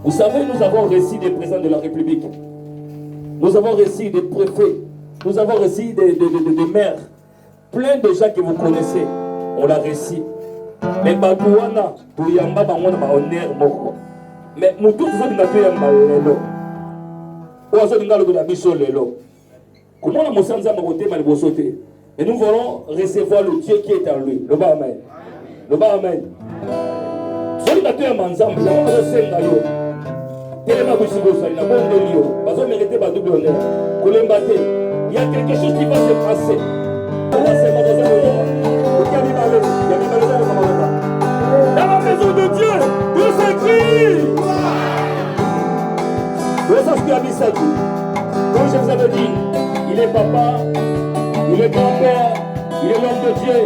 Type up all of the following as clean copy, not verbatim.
Vous savez, nous avons reçu des présidents de la République, nous avons reçu des préfets, nous avons reçu des maires, plein de gens que vous connaissez, on l'a reçu. Mais Badouana, Touyamba, honneur moko. Mais nous tous nous avons comment on a et nous voulons recevoir le Dieu qui est en lui. Le bas amen. Le bas amen. Il y a quelque chose qui va se passer. Dans la maison de Dieu, tout s'écrit. Comme je vous avais dit, il est papa, il est grand-père, il est l'homme de Dieu.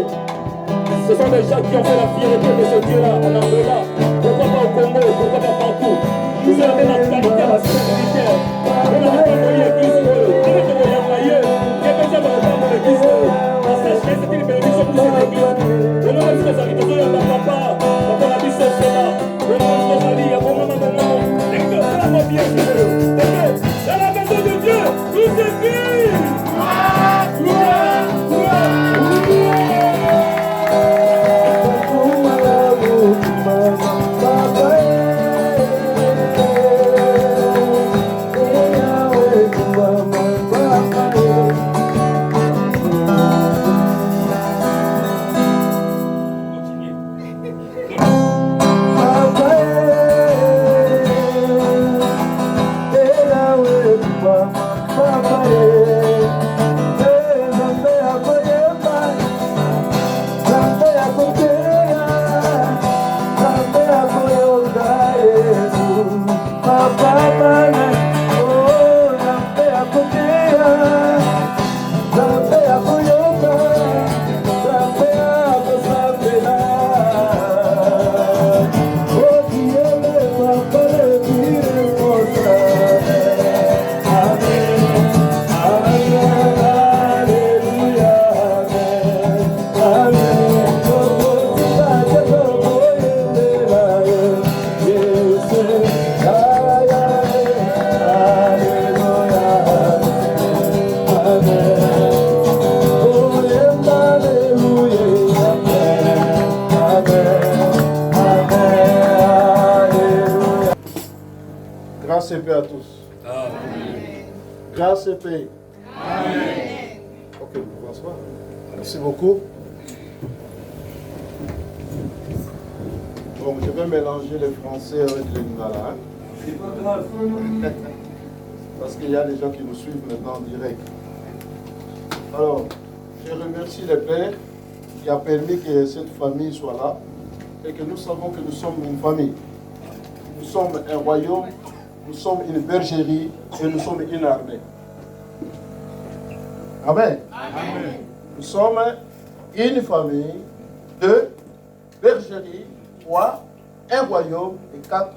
Ce sont des gens qui ont fait la fierté de ce Dieu-là en Angola. Pourquoi pas au Congo, pourquoi pas partout. Vous avez la qualité à la sphère militaire. On a pas envoyé l'église. On a envoyé quelqu'un va reprendre l'église. La sécheresse, c'est une bénédiction pour cette église. On a dit que ça arrive à papa, papa la mission c'est là. On a dit que ça arrive à mon maman. Et que ça va bien, dans la maison de Dieu, tout s'écrit. Grâce et paix à tous. Amen. Grâce et paix. Amen. Ok, vous pouvez asseoir. Merci beaucoup. Bon, je vais mélanger le français avec le lingala. C'est pas grave. Parce qu'il y a des gens qui nous suivent maintenant en direct. Alors, je remercie le Père qui a permis que cette famille soit là et que nous savons que nous sommes une famille. Nous sommes un royaume, nous sommes une bergerie et nous sommes une armée. Amen. Amen. Nous sommes une famille, 2, bergerie, 3, un royaume et 4,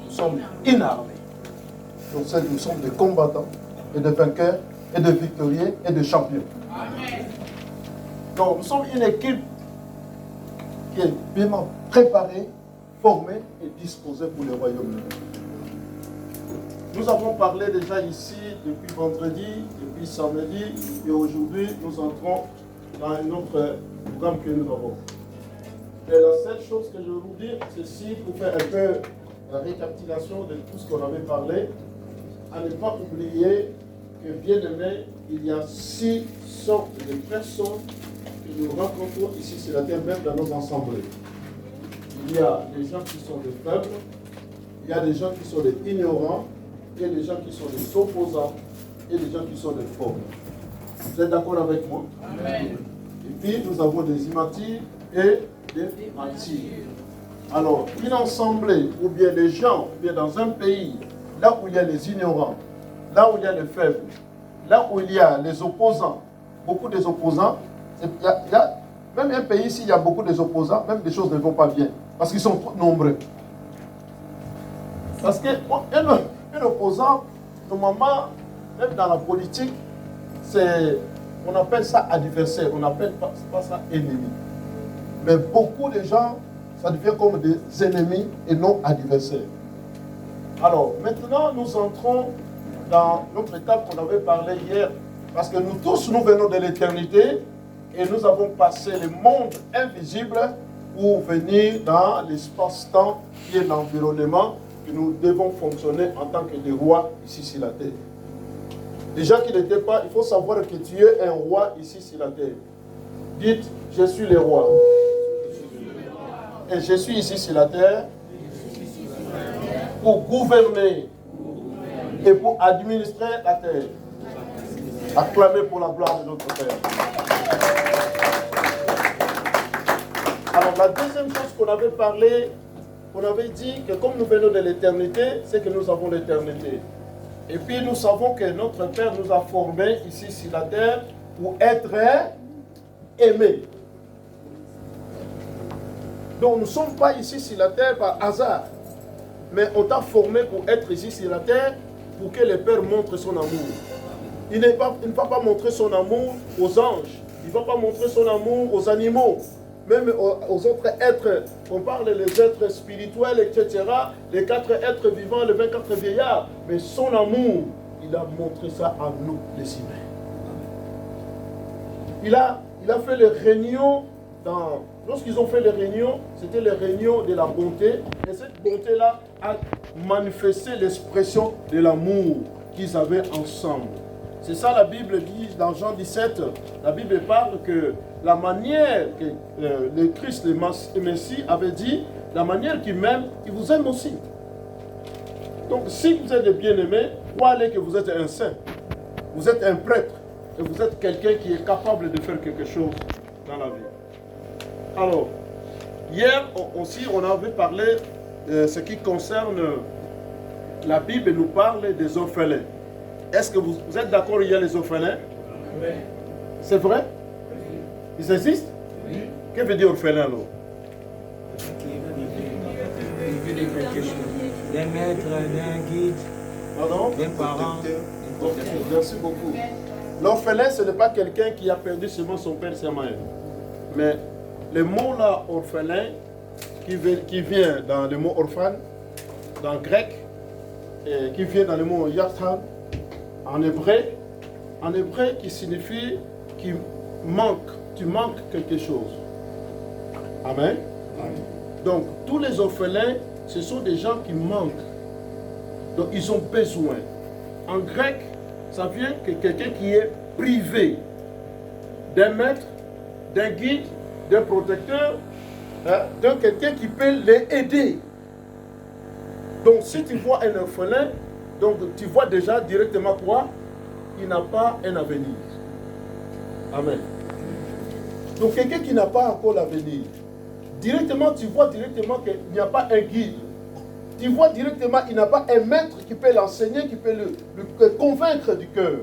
nous sommes une armée. Donc nous sommes des combattants et des vainqueurs et des victorieux et des champions. Amen. Donc nous sommes une équipe qui est vraiment préparée, formée et disposée pour le royaume de Dieu. Nous avons parlé déjà ici depuis vendredi, depuis samedi, et aujourd'hui nous entrons dans un autre programme que nous avons. Et la seule chose que je veux vous dire, c'est si pour faire un peu la récapitulation de tout ce qu'on avait parlé, à ne pas oublier que, bien aimé, il y a 6 sortes de personnes que nous rencontrons ici sur la terre, même dans nos assemblées. Il y a des gens qui sont des faibles, il y a des gens qui sont des ignorants, il y a des gens qui sont des opposants, et des gens qui sont des faux. Vous êtes d'accord avec moi? Amen. Et puis nous avons des immatures et des martyrs. Alors, une assemblée, ou bien des gens, ou bien dans un pays, là où il y a les ignorants, là où il y a les faibles, là où il y a les opposants, beaucoup des opposants, même un pays, s'il y a beaucoup des opposants, même des choses ne vont pas bien, parce qu'ils sont trop nombreux. Parce qu'un opposant, normalement, même dans la politique, on appelle ça adversaire, on n'appelle pas ça ennemi. Mais beaucoup de gens, ça devient comme des ennemis et non adversaires. Alors, maintenant, nous entrons dans notre étape qu'on avait parlé hier, parce que nous tous, nous venons de l'éternité et nous avons passé le monde invisible pour venir dans l'espace-temps qui est l'environnement que nous devons fonctionner en tant que des rois ici sur la terre. Les gens qui n'étaient pas, il faut savoir que tu es un roi ici sur la terre. Dites, je suis le roi. Et je suis ici sur la terre pour gouverner et pour administrer la terre. Acclamez pour la gloire de notre Père. Alors la deuxième chose qu'on avait parlé, on avait dit que comme nous venons de l'éternité, c'est que nous avons l'éternité. Et puis nous savons que notre Père nous a formés ici sur la terre pour être aimés. Donc nous ne sommes pas ici sur la terre par hasard, mais on t'a formé pour être ici sur la terre pour que le Père montre son amour. Il ne va pas montrer son amour aux anges, il ne va pas montrer son amour aux animaux, même aux autres êtres. On parle des êtres spirituels, etc., les 4 êtres vivants, les 24 vieillards. Mais son amour, il a montré ça à nous, les humains. Il a fait les réunions lorsqu'ils ont fait les réunions, c'était les réunions de la bonté. Et cette bonté-là a manifesté l'expression de l'amour qu'ils avaient ensemble. C'est ça la Bible dit dans Jean 17. La Bible parle que la manière que le Christ, le Messie, avait dit, la manière qu'il m'aime, il vous aime aussi. Donc si vous êtes des bien-aimés, croyez que vous êtes un saint, vous êtes un prêtre, et vous êtes quelqu'un qui est capable de faire quelque chose dans la vie. Alors, hier aussi, on avait parlé de ce qui concerne la Bible, nous parle des orphelins. Est-ce que vous êtes d'accord, il y a les orphelins? Oui. C'est vrai? Oui. Ils existent? Oui. Que veut dire orphelin alors? Des maîtres, d'un guide, pardon? Des parents. Merci beaucoup. L'orphelin, ce n'est pas quelqu'un qui a perdu seulement son père et sa mère. Mais le mot là, orphelin, qui vient dans le mot orphan, dans le grec, et qui vient dans le mot yathan, en hébreu qui signifie tu manques quelque chose. Amen. Amen. Donc tous les orphelins, ce sont des gens qui manquent. Donc ils ont besoin. En grec, ça vient que quelqu'un qui est privé d'un maître, d'un guide, d'un protecteur, de quelqu'un qui peut les aider. Donc si tu vois un orphelin, donc tu vois déjà directement quoi? Il n'a pas un avenir. Amen. Donc quelqu'un qui n'a pas encore l'avenir, directement tu vois directement qu'il n'y a pas un guide. Tu vois directement qu'il n'a pas un maître qui peut l'enseigner, qui peut le convaincre du cœur.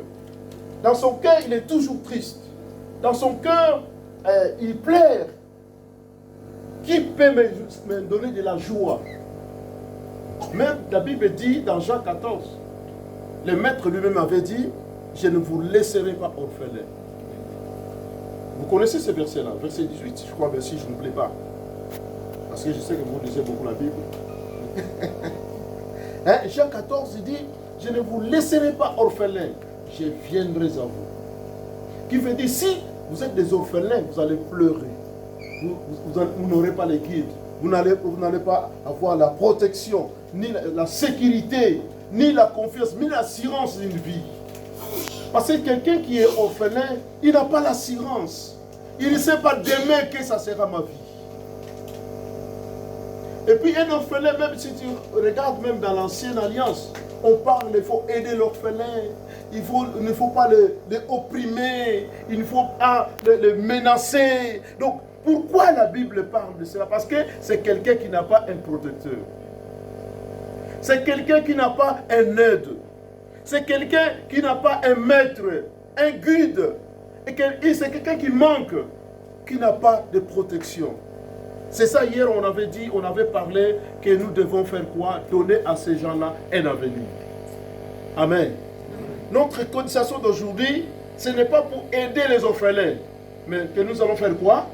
Dans son cœur, il est toujours triste. Dans son cœur, il pleure. Qui peut me donner de la joie? Même la Bible dit dans Jean 14, le maître lui-même avait dit, je ne vous laisserai pas orphelin. Vous connaissez ce verset-là, verset 18, je crois, mais si je n'oublie pas. Parce que je sais que vous lisez beaucoup la Bible. Jean 14, il dit, je ne vous laisserai pas orphelins, je viendrai à vous. Qui veut dire, si vous êtes des orphelins, vous allez pleurer. Vous n'aurez pas les guides. Vous n'allez pas avoir la protection, ni la sécurité, ni la confiance, ni l'assurance d'une vie. Parce que quelqu'un qui est orphelin, il n'a pas l'assurance. Il ne sait pas demain que ça sera ma vie. Et puis un orphelin, même si tu regardes même dans l'ancienne alliance, on parle, il faut aider l'orphelin, il ne faut pas les opprimer, il ne faut pas les menacer. Donc, pourquoi la Bible parle de cela? Parce que c'est quelqu'un qui n'a pas un protecteur. C'est quelqu'un qui n'a pas un aide. C'est quelqu'un qui n'a pas un maître, un guide. Et c'est quelqu'un qui manque, qui n'a pas de protection. C'est ça, hier on avait dit, on avait parlé que nous devons faire quoi? Donner à ces gens-là un avenir. Amen. Notre cotisation d'aujourd'hui, ce n'est pas pour aider les orphelins, mais que nous allons faire quoi?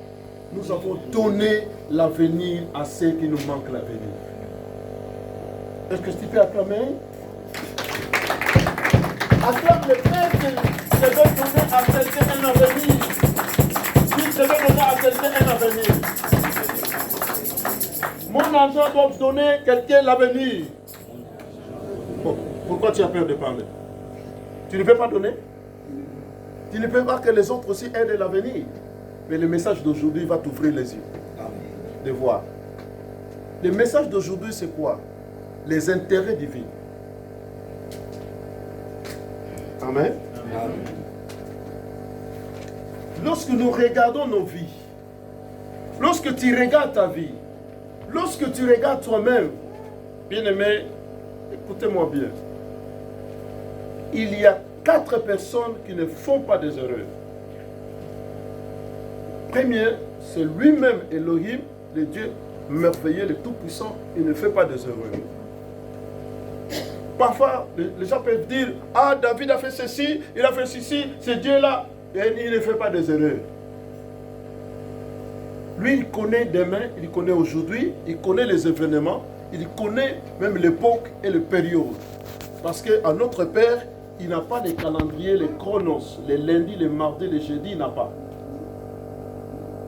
Nous avons donné l'avenir à ceux qui nous manquent l'avenir. Est-ce que tu peux acclamer? Acclame le Père qui devait donner à quelqu'un un avenir. Qui devait donner à quelqu'un un avenir. Mon enfant doit donner quelqu'un l'avenir. Bon, pourquoi tu as peur de parler? Tu ne peux pas donner? Tu ne peux pas que les autres aussi aident l'avenir. Mais le message d'aujourd'hui va t'ouvrir les yeux. De voir. Le message d'aujourd'hui, c'est quoi? Les intérêts divins. Amen. Amen. Lorsque nous regardons nos vies, lorsque tu regardes ta vie, lorsque tu regardes toi-même, bien-aimé, écoutez-moi bien. Il y a 4 personnes qui ne font pas des erreurs. Premier, c'est lui-même Elohim, le Dieu merveilleux, le Tout-Puissant, il ne fait pas des erreurs. Parfois, les gens peuvent dire, ah, David a fait ceci, il a fait ceci, c'est Dieu-là, et il ne fait pas des erreurs. Lui, il connaît demain, il connaît aujourd'hui, il connaît les événements, il connaît même l'époque et les périodes. Parce qu'à notre Père, il n'a pas les calendriers, les chronos, les lundis, les mardis, les jeudis, il n'a pas.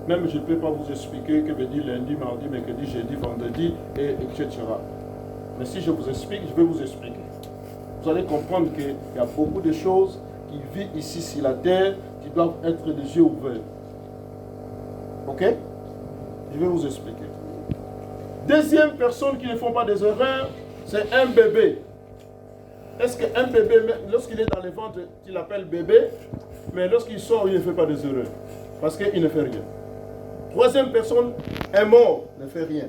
Même je ne peux pas vous expliquer que veut dire lundi, mardi, mercredi, jeudi, vendredi, etc. Mais si je vous explique, je vais vous expliquer. Vous allez comprendre qu'il y a beaucoup de choses qui vivent ici sur la terre qui doivent être les yeux ouverts. Ok? Je vais vous expliquer. Deuxième personne qui ne font pas des erreurs, c'est un bébé. Est-ce qu'un bébé, lorsqu'il est dans le ventre, tu l'appelles bébé, mais lorsqu'il sort, il ne fait pas des erreurs. Parce qu'il ne fait rien. Troisième personne, un mort, ne fait rien.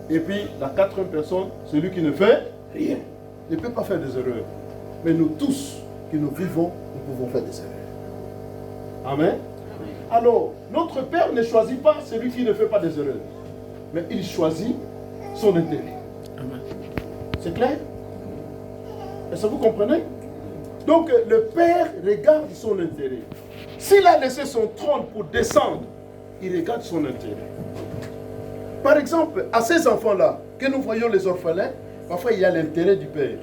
Et puis, la quatrième personne, celui qui ne fait rien. Ne peut pas faire des erreurs. Mais nous tous, qui nous vivons, nous pouvons faire des erreurs. Amen. Alors, notre Père ne choisit pas celui qui ne fait pas des erreurs. Mais il choisit son intérêt. Amen. C'est clair? Est-ce que vous comprenez? Donc, le Père regarde son intérêt. S'il a laissé son trône pour descendre, il regarde son intérêt. Par exemple, à ces enfants-là, que nous voyons les orphelins, parfois il y a l'intérêt du Père.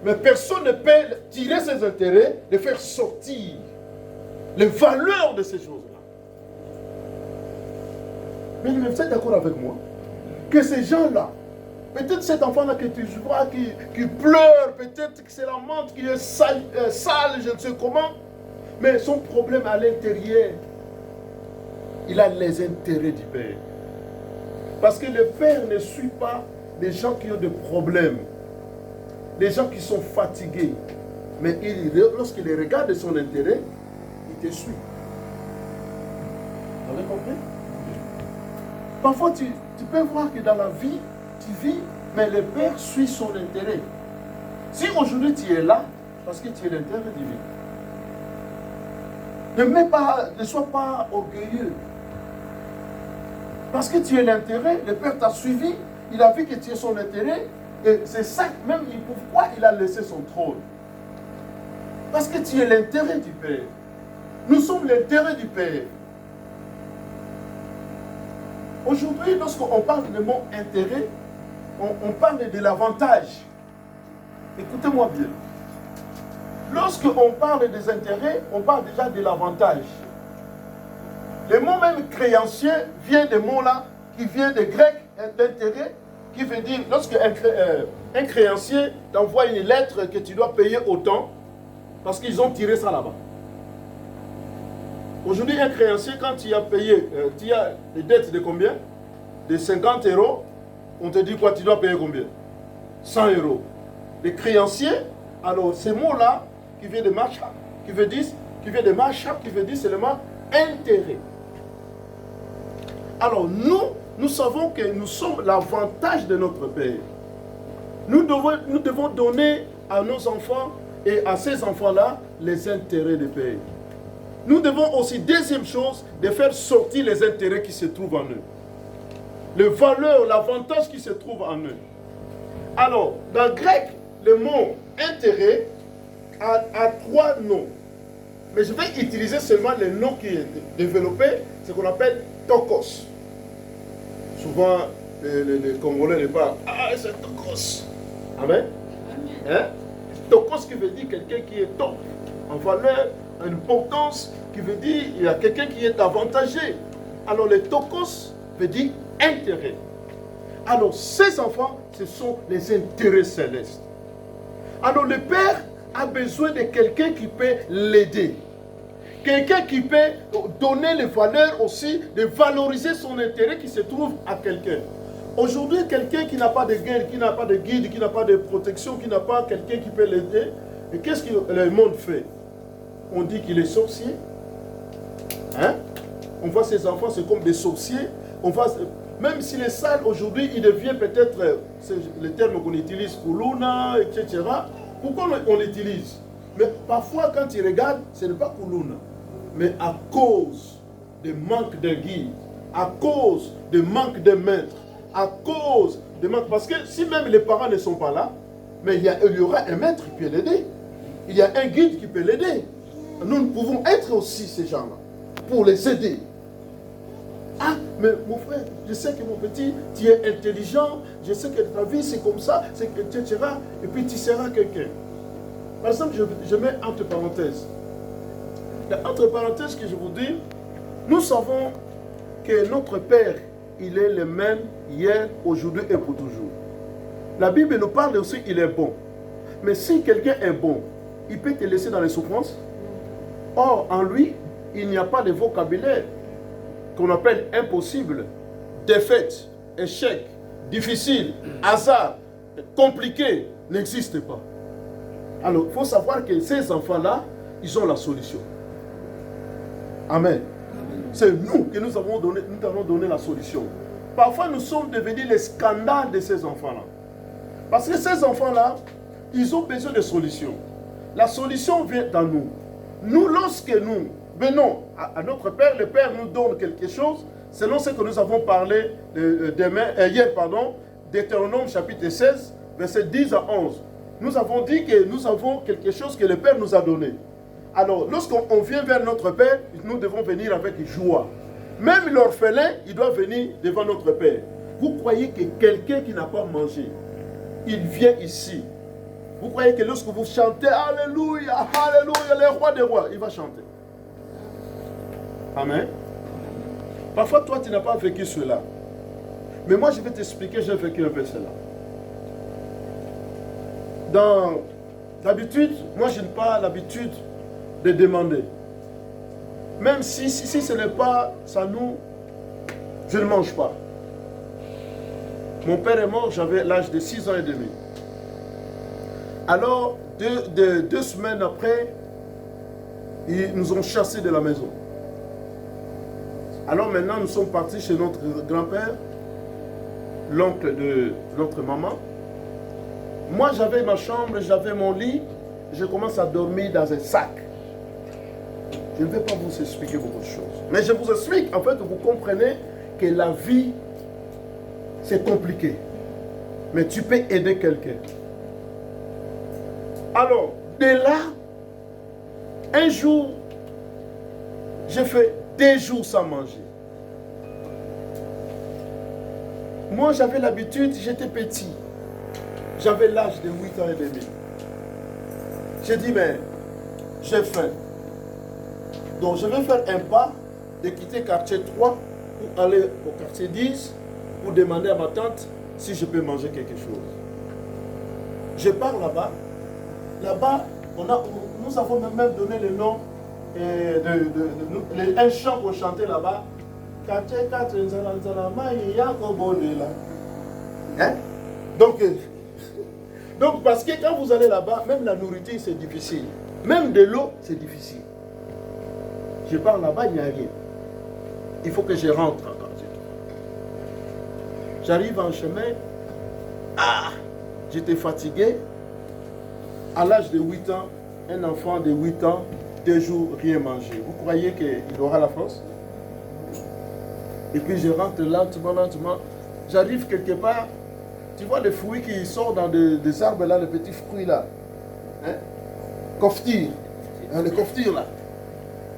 Mais personne ne peut tirer ses intérêts, de faire sortir les valeurs de ces choses-là. Mais vous êtes d'accord avec moi? Que ces gens-là, peut-être cet enfant-là que tu vois qui pleure, peut-être que c'est la menthe qui est sale, je ne sais comment, mais son problème à l'intérieur, il a les intérêts du Père. Parce que le Père ne suit pas les gens qui ont des problèmes, les gens qui sont fatigués. Mais lorsqu'il regarde son intérêt, il te suit. Vous avez compris? Parfois, tu peux voir que dans la vie, tu vis, mais le Père suit son intérêt. Si aujourd'hui tu es là, parce que tu es l'intérêt divin, ne sois pas orgueilleux. Parce que tu es l'intérêt, le Père t'a suivi, il a vu que tu es son intérêt, et c'est ça même pourquoi il a laissé son trône. Parce que tu es l'intérêt du Père. Nous sommes l'intérêt du Père. Aujourd'hui, lorsqu'on parle de mon intérêt, on parle de l'avantage. Écoutez-moi bien. Lorsqu'on parle des intérêts, on parle déjà de l'avantage. Le mot même créancier vient des mots là, qui vient des Grecs, d'intérêt, qui veut dire, lorsque un créancier t'envoie une lettre que tu dois payer autant, parce qu'ils ont tiré ça là-bas. Aujourd'hui, un créancier, quand tu as payé, tu as des dettes de combien? De 50 €, on te dit quoi? Tu dois payer combien? 100 €. Les créanciers, alors ces mots-là, qui viennent de marcha, qui veut dire seulement intérêt. Alors nous savons que nous sommes l'avantage de notre Père. Nous devons donner à nos enfants et à ces enfants-là les intérêts du Père. Nous devons aussi, deuxième chose, de faire sortir les intérêts qui se trouvent en eux. Les valeurs, l'avantage qui se trouve en eux. Alors, dans le grec, le mot intérêt a 3 noms. Mais je vais utiliser seulement le nom qui est développé, ce qu'on appelle tokos. Souvent, les Congolais ne parlent. Ah, c'est tokos. Amen. Hein? Tokos qui veut dire quelqu'un qui est top, en valeur, en importance, qui veut dire il y a quelqu'un qui est avantagé. Alors, le tokos veut dire intérêt. Alors, ces enfants, ce sont les intérêts célestes. Alors, le Père a besoin de quelqu'un qui peut l'aider. Quelqu'un qui peut donner les valeurs aussi, de valoriser son intérêt qui se trouve à quelqu'un. Aujourd'hui, quelqu'un qui n'a pas de guide, qui n'a pas de guide, qui n'a pas de protection, qui n'a pas quelqu'un qui peut l'aider, et qu'est-ce que le monde fait? On dit qu'il est sorcier. Hein? On voit ces enfants, c'est comme des sorciers. On voit, même s'il est sale aujourd'hui, il devient peut-être, c'est le terme qu'on utilise pour Luna, etc. Pourquoi on l'utilise? Mais parfois, quand il regarde, ce n'est pas pour Luna. Mais à cause du manque de guide, à cause du manque de maître, à cause de manque. Parce que si même les parents ne sont pas là, mais il y aura un maître qui peut l'aider. Il y a un guide qui peut l'aider. Nous pouvons être aussi ces gens-là pour les aider. Ah, mais mon frère, je sais que mon petit, tu es intelligent, je sais que ta vie c'est comme ça, etc. Et puis tu seras quelqu'un. Par exemple, je mets entre parenthèses. Entre parenthèses que je vous dis, nous savons que notre Père, il est le même hier, aujourd'hui et pour toujours. La Bible nous parle aussi qu'il est bon. Mais si quelqu'un est bon, il peut te laisser dans les souffrances. Or, en lui, il n'y a pas de vocabulaire qu'on appelle impossible, défaite, échec, difficile, hasard, compliqué, n'existe pas. Alors, il faut savoir que ces enfants-là, ils ont la solution. Amen. C'est nous que nous avons donné la solution. Parfois, nous sommes devenus les scandales de ces enfants-là. Parce que ces enfants-là, ils ont besoin de solutions. La solution vient dans nous. Nous, lorsque nous venons à notre Père, le Père nous donne quelque chose, selon ce que nous avons parlé hier, Deutéronome chapitre 16, versets 10 à 11. Nous avons dit que nous avons quelque chose que le Père nous a donné. Alors, lorsqu'on vient vers notre Père, nous devons venir avec joie. Même l'orphelin, il doit venir devant notre Père. Vous croyez que quelqu'un qui n'a pas mangé, il vient ici. Vous croyez que lorsque vous chantez, Alléluia, Alléluia, le roi des rois, il va chanter. Amen. Parfois, toi, tu n'as pas vécu cela. Mais moi, je vais t'expliquer, j'ai vécu un peu cela. D'habitude, moi, je n'ai pas l'habitude de demander. Même si ce n'est pas ça, je ne mange pas. Mon père est mort, j'avais l'âge de 6 ans et demi. Alors, deux semaines après, ils nous ont chassés de la maison. Alors maintenant, nous sommes partis chez notre grand-père, l'oncle de notre maman. Moi, j'avais ma chambre, j'avais mon lit, je commence à dormir dans un sac. Je ne vais pas vous expliquer beaucoup de choses. Mais je vous explique, en fait, vous comprenez que la vie, c'est compliqué. Mais tu peux aider quelqu'un. Alors, de là, un jour, j'ai fait 2 jours sans manger. Moi, j'avais l'habitude, j'étais petit. J'avais l'âge de 8 ans et demi. J'ai dit, mais j'ai faim. Donc je vais faire un pas de quitter quartier 3 pour aller au quartier 10 pour demander à ma tante si je peux manger quelque chose. Je pars là-bas. Là-bas, nous avons même donné le nom un chant qu'on chantait là-bas. Hein? Donc, parce que quand vous allez là-bas, même la nourriture, c'est difficile. Même de l'eau, c'est difficile. Je pars là-bas, il n'y a rien. Il faut que je rentre en quartier. J'arrive en chemin. J'étais fatigué. À l'âge de 8 ans, un enfant de 8 ans, 2 jours, rien manger. Vous croyez qu'il aura la force? Et puis je rentre lentement, lentement. J'arrive quelque part. Tu vois les fruits qui sortent dans des arbres là, les petits fruits là. Hein? Koftir. Hein, les koftir là.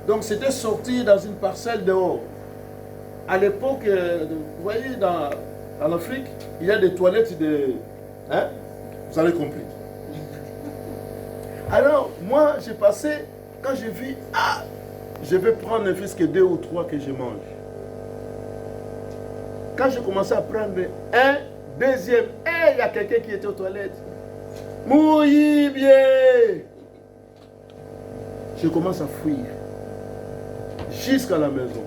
Donc c'était sorti dans une parcelle dehors. À l'époque, vous voyez, dans l'Afrique, il y a des toilettes de... Hein? Vous avez compris. Alors, moi, j'ai passé, quand j'ai vu, je vais prendre ne fût-ce que 2 ou 3 que je mange. Quand j'ai commencé à prendre un, deuxième, il y a quelqu'un qui était aux toilettes. Mouillez bien. Je commence à fuir. Jusqu'à la maison.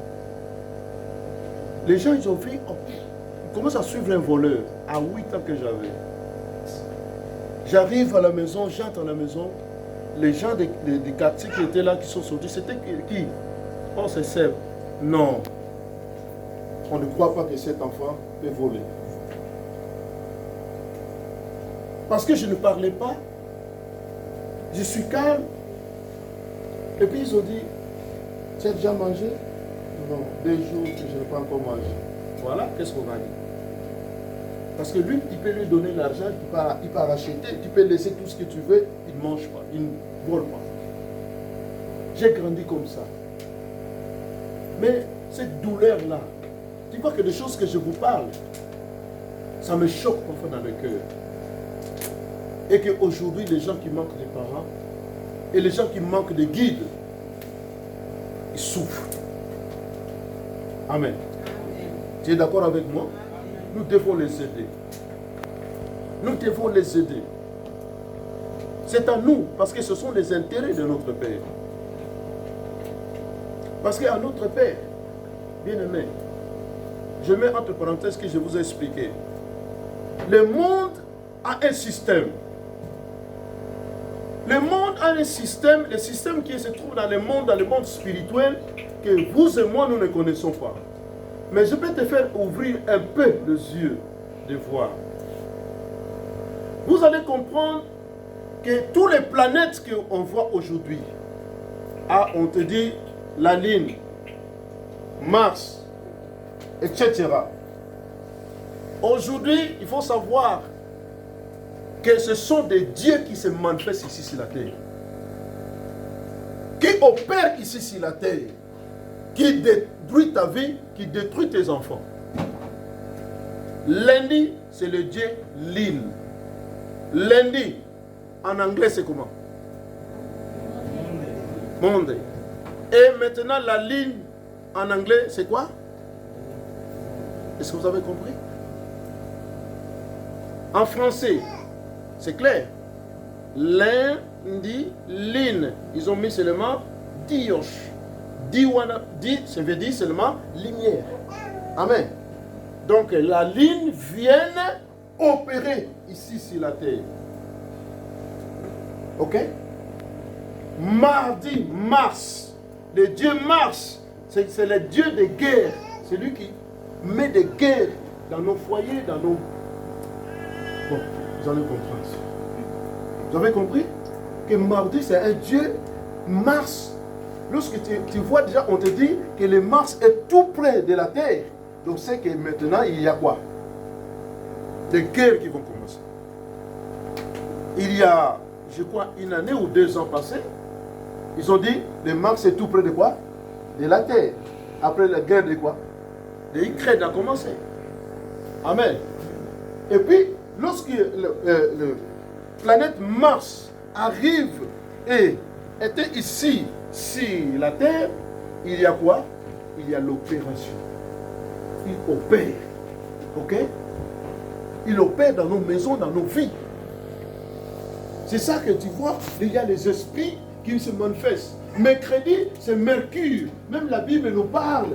Les gens, ils ont vu, ils commencent à suivre un voleur à 8 ans que j'avais. J'arrive à la maison, j'entre à la maison. Les gens des quartiers qui étaient là, qui sont sortis, c'était qui? Oh, c'est Seb. Non. On ne croit pas que cet enfant peut voler. Parce que je ne parlais pas. Je suis calme. Et puis ils ont dit, tu as déjà mangé? Non, 2 jours que je n'ai pas encore mangé. Voilà, qu'est-ce qu'on a dit? Parce que lui, il peut lui donner l'argent, il peut racheter, tu peux laisser tout ce que tu veux, il ne mange pas, il ne vole pas. J'ai grandi comme ça. Mais cette douleur-là, tu vois que les choses que je vous parle, ça me choque parfois dans le cœur. Et qu'aujourd'hui, les gens qui manquent de parents et les gens qui manquent de guides, ils souffrent. Amen. Tu es d'accord avec moi? Nous devons les aider. Nous devons les aider. C'est à nous, parce que ce sont les intérêts de notre Père. Parce qu'à notre Père, bien-aimé, je mets entre parenthèses ce que je vous ai expliqué. Le monde a un système. Le monde a un système, le système qui se trouve dans le monde spirituel, que vous et moi, nous ne connaissons pas. Mais je peux te faire ouvrir un peu les yeux de voir. Vous allez comprendre que toutes les planètes qu'on voit aujourd'hui, on te dit la Lune, Mars, etc. Aujourd'hui, il faut savoir que ce sont des dieux qui se manifestent ici sur la terre. Qui opèrent ici sur la terre. Qui détruit ta vie, qui détruit tes enfants. Lundi, c'est le dieu Lune. Lundi, en anglais, c'est comment? Monde. Et maintenant, la Lune, en anglais, c'est quoi? Est-ce que vous avez compris? En français, c'est clair. Lundi, Lune. Ils ont mis seulement Dios. Di, ça veut dire seulement lumière. Amen. Donc la Lune vient opérer ici sur la terre. Ok? Mardi, Mars. Le dieu Mars, c'est le dieu de guerre. C'est lui qui met des guerres dans nos foyers, dans nos... Bon, vous allez comprendre. Vous avez compris? Que mardi, c'est un dieu Mars. Lorsque tu vois déjà, on te dit que le Mars est tout près de la Terre. Donc c'est que maintenant, il y a quoi? Des guerres qui vont commencer. Il y a, je crois, 1 année ou 2 ans passés, ils ont dit, le Mars est tout près de quoi? De la Terre. Après la guerre de quoi? De Ukraine a commencé. Amen. Et puis, lorsque le planète Mars arrive et était ici, sur la terre, il y a quoi? Il y a l'opération. Il opère. Ok? Il opère dans nos maisons, dans nos vies. C'est ça que tu vois, il y a les esprits qui se manifestent. Mercredi, c'est Mercure. Même la Bible nous parle.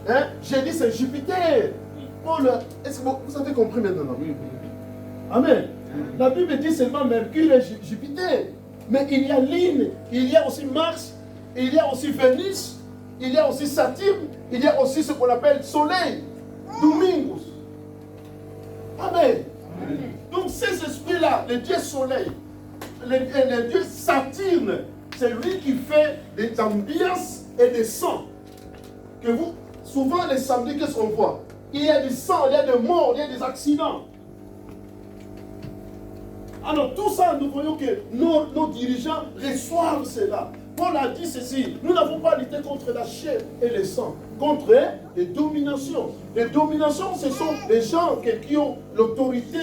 Hein? Jeudi, c'est Jupiter. Paul, est-ce que vous avez compris maintenant? Amen. La Bible dit seulement Mercure et Jupiter. Mais il y a Lune, il y a aussi Mars, il y a aussi Vénus, il y a aussi Saturne, il y a aussi ce qu'on appelle Soleil, Domingos. Amen. Donc ces esprits-là, le Dieu Soleil, le Dieu Saturne, c'est lui qui fait des ambiances et des sons. Que vous, souvent les samedis, qu'est-ce qu'on voit? Il y a du sang, il y a des morts, il y a des accidents. Alors tout ça, nous voyons que nos dirigeants reçoivent cela. Paul a dit ceci, nous n'avons pas lutté contre la chair et le sang, contre les dominations. Les dominations, ce sont les gens qui ont l'autorité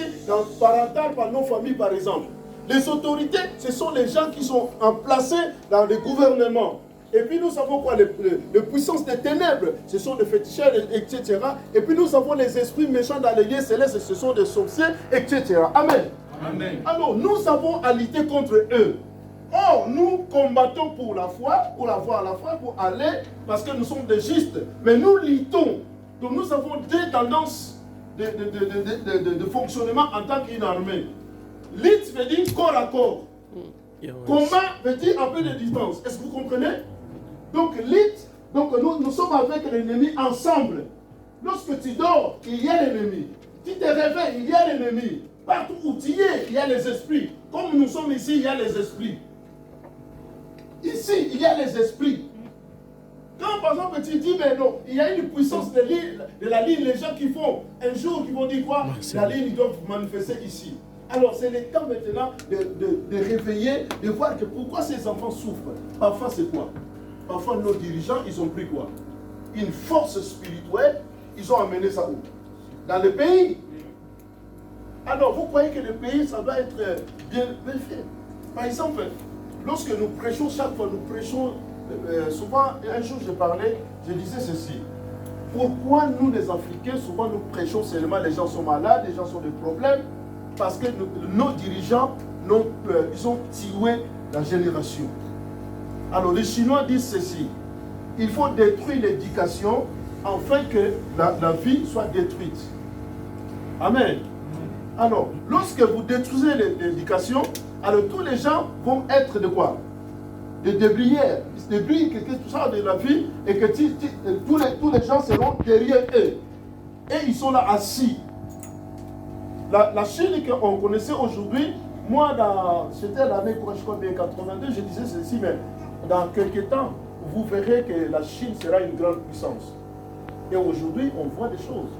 parentale par nos familles, par exemple. Les autorités, ce sont les gens qui sont placés dans les gouvernements. Et puis nous savons quoi? Les puissances des ténèbres, ce sont des féticheurs, etc. Et puis nous avons les esprits méchants dans les lieux célestes, ce sont des sorciers, etc. Amen. Amen. Alors nous avons à lutter contre eux. Or, nous combattons pour la foi, pour avoir la foi, pour aller, parce que nous sommes des justes. Mais nous luttons. Donc nous avons deux tendances de fonctionnement en tant qu'une armée. Lutte veut dire corps à corps. Combat veut dire un peu de distance. Est-ce que vous comprenez? Donc lutte, donc nous sommes avec l'ennemi ensemble. Lorsque tu dors, il y a l'ennemi. Tu te réveilles, il y a l'ennemi. Partout où tu es, il y a les esprits. Comme nous sommes ici, il y a les esprits. Ici, il y a les esprits. Quand par exemple tu dis, mais non, il y a une puissance de la ligne, les gens qui font un jour, qui vont dire quoi? La ligne, ils doivent manifester ici. Alors c'est le temps maintenant de réveiller, de voir que pourquoi ces enfants souffrent. Parfois c'est quoi? Parfois nos dirigeants, ils ont pris quoi? Une force spirituelle, ils ont amené ça où? Dans le pays. Alors vous croyez que le pays, ça doit être bien fait? Par exemple, lorsque nous prêchons, chaque fois nous prêchons, souvent, un jour je parlais, je disais ceci. Pourquoi nous les Africains, souvent nous prêchons seulement, les gens sont malades, les gens ont des problèmes? Parce que nos dirigeants, ils ont tué la génération. Alors les Chinois disent ceci. Il faut détruire l'éducation afin que la vie soit détruite. Amen. Alors, lorsque vous détruisez l'éducation, alors tous les gens vont être de quoi? Des débrouillards. Ils débrouillent quelque chose de la vie et que tous les gens seront derrière eux. Et ils sont là assis. La Chine qu'on connaissait aujourd'hui, moi, c'était l'année, je crois bien 82, je disais ceci, mais dans quelques temps, vous verrez que la Chine sera une grande puissance. Et aujourd'hui, on voit des choses.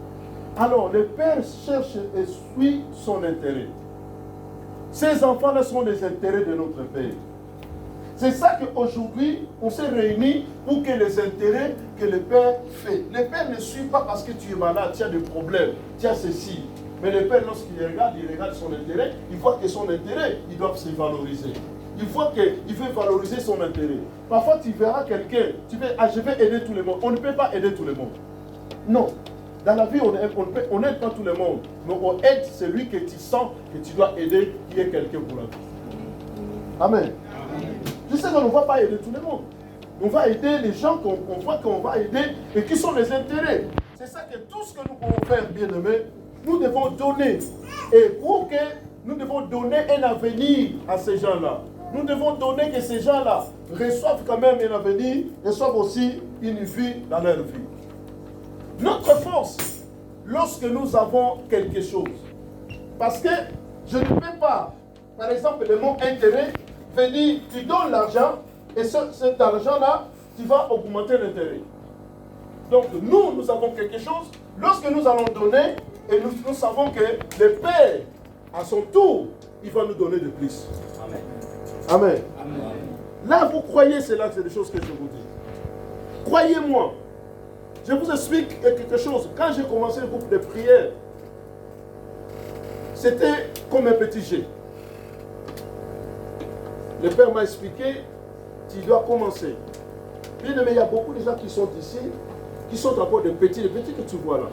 Alors, le père cherche et suit son intérêt. Ces enfants-là sont les intérêts de notre père. C'est ça qu'aujourd'hui, on s'est réunis pour que les intérêts que le père fait. Le père ne suit pas parce que tu es malade, tu as des problèmes, tu as ceci. Mais le père, lorsqu'il regarde son intérêt, il voit que son intérêt, il doit se valoriser. Il voit qu'il veut valoriser son intérêt. Parfois, tu verras quelqu'un, tu fais, je vais aider tout le monde. On ne peut pas aider tout le monde. Non. Dans la vie, on n'aide pas tout le monde. Mais on aide celui que tu sens que tu dois aider, qui est quelqu'un pour la vie. Amen. Je sais qu'on ne va pas aider tout le monde. On va aider les gens qu'on voit qu'on va aider et qui sont les intérêts. C'est ça que tout ce que nous pouvons faire, bien aimés, nous devons donner. Et pour que nous devons donner un avenir à ces gens-là. Nous devons donner que ces gens-là reçoivent quand même un avenir, reçoivent aussi une vie dans leur vie. Notre force, lorsque nous avons quelque chose, parce que je ne peux pas, par exemple, le mot intérêt, venir, tu donnes l'argent, et cet argent-là, tu vas augmenter l'intérêt. Donc nous avons quelque chose, lorsque nous allons donner, et nous savons que le Père, à son tour, il va nous donner de plus. Amen. Amen. Amen. Là, vous croyez cela, c'est des choses que je vous dis. Croyez-moi. Je vous explique quelque chose. Quand j'ai commencé le groupe de prière, c'était comme un petit jet. Le Père m'a expliqué, tu dois commencer. Bien aimé, il y a beaucoup de gens qui sont ici, qui sont encore des petits que tu vois là.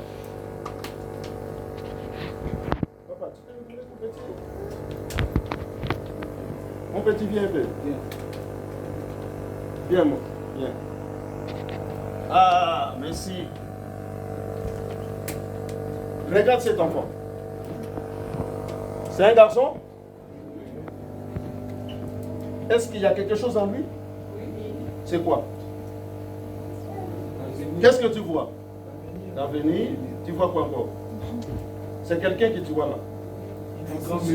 Papa, tu peux me donner ton petit? Mon petit, viens un peu. Viens, moi. Viens. Ah, merci. Regarde cet enfant. C'est un garçon? Est-ce qu'il y a quelque chose en lui? C'est quoi? Qu'est-ce que tu vois? L'avenir. Tu vois quoi encore? C'est quelqu'un que tu vois là.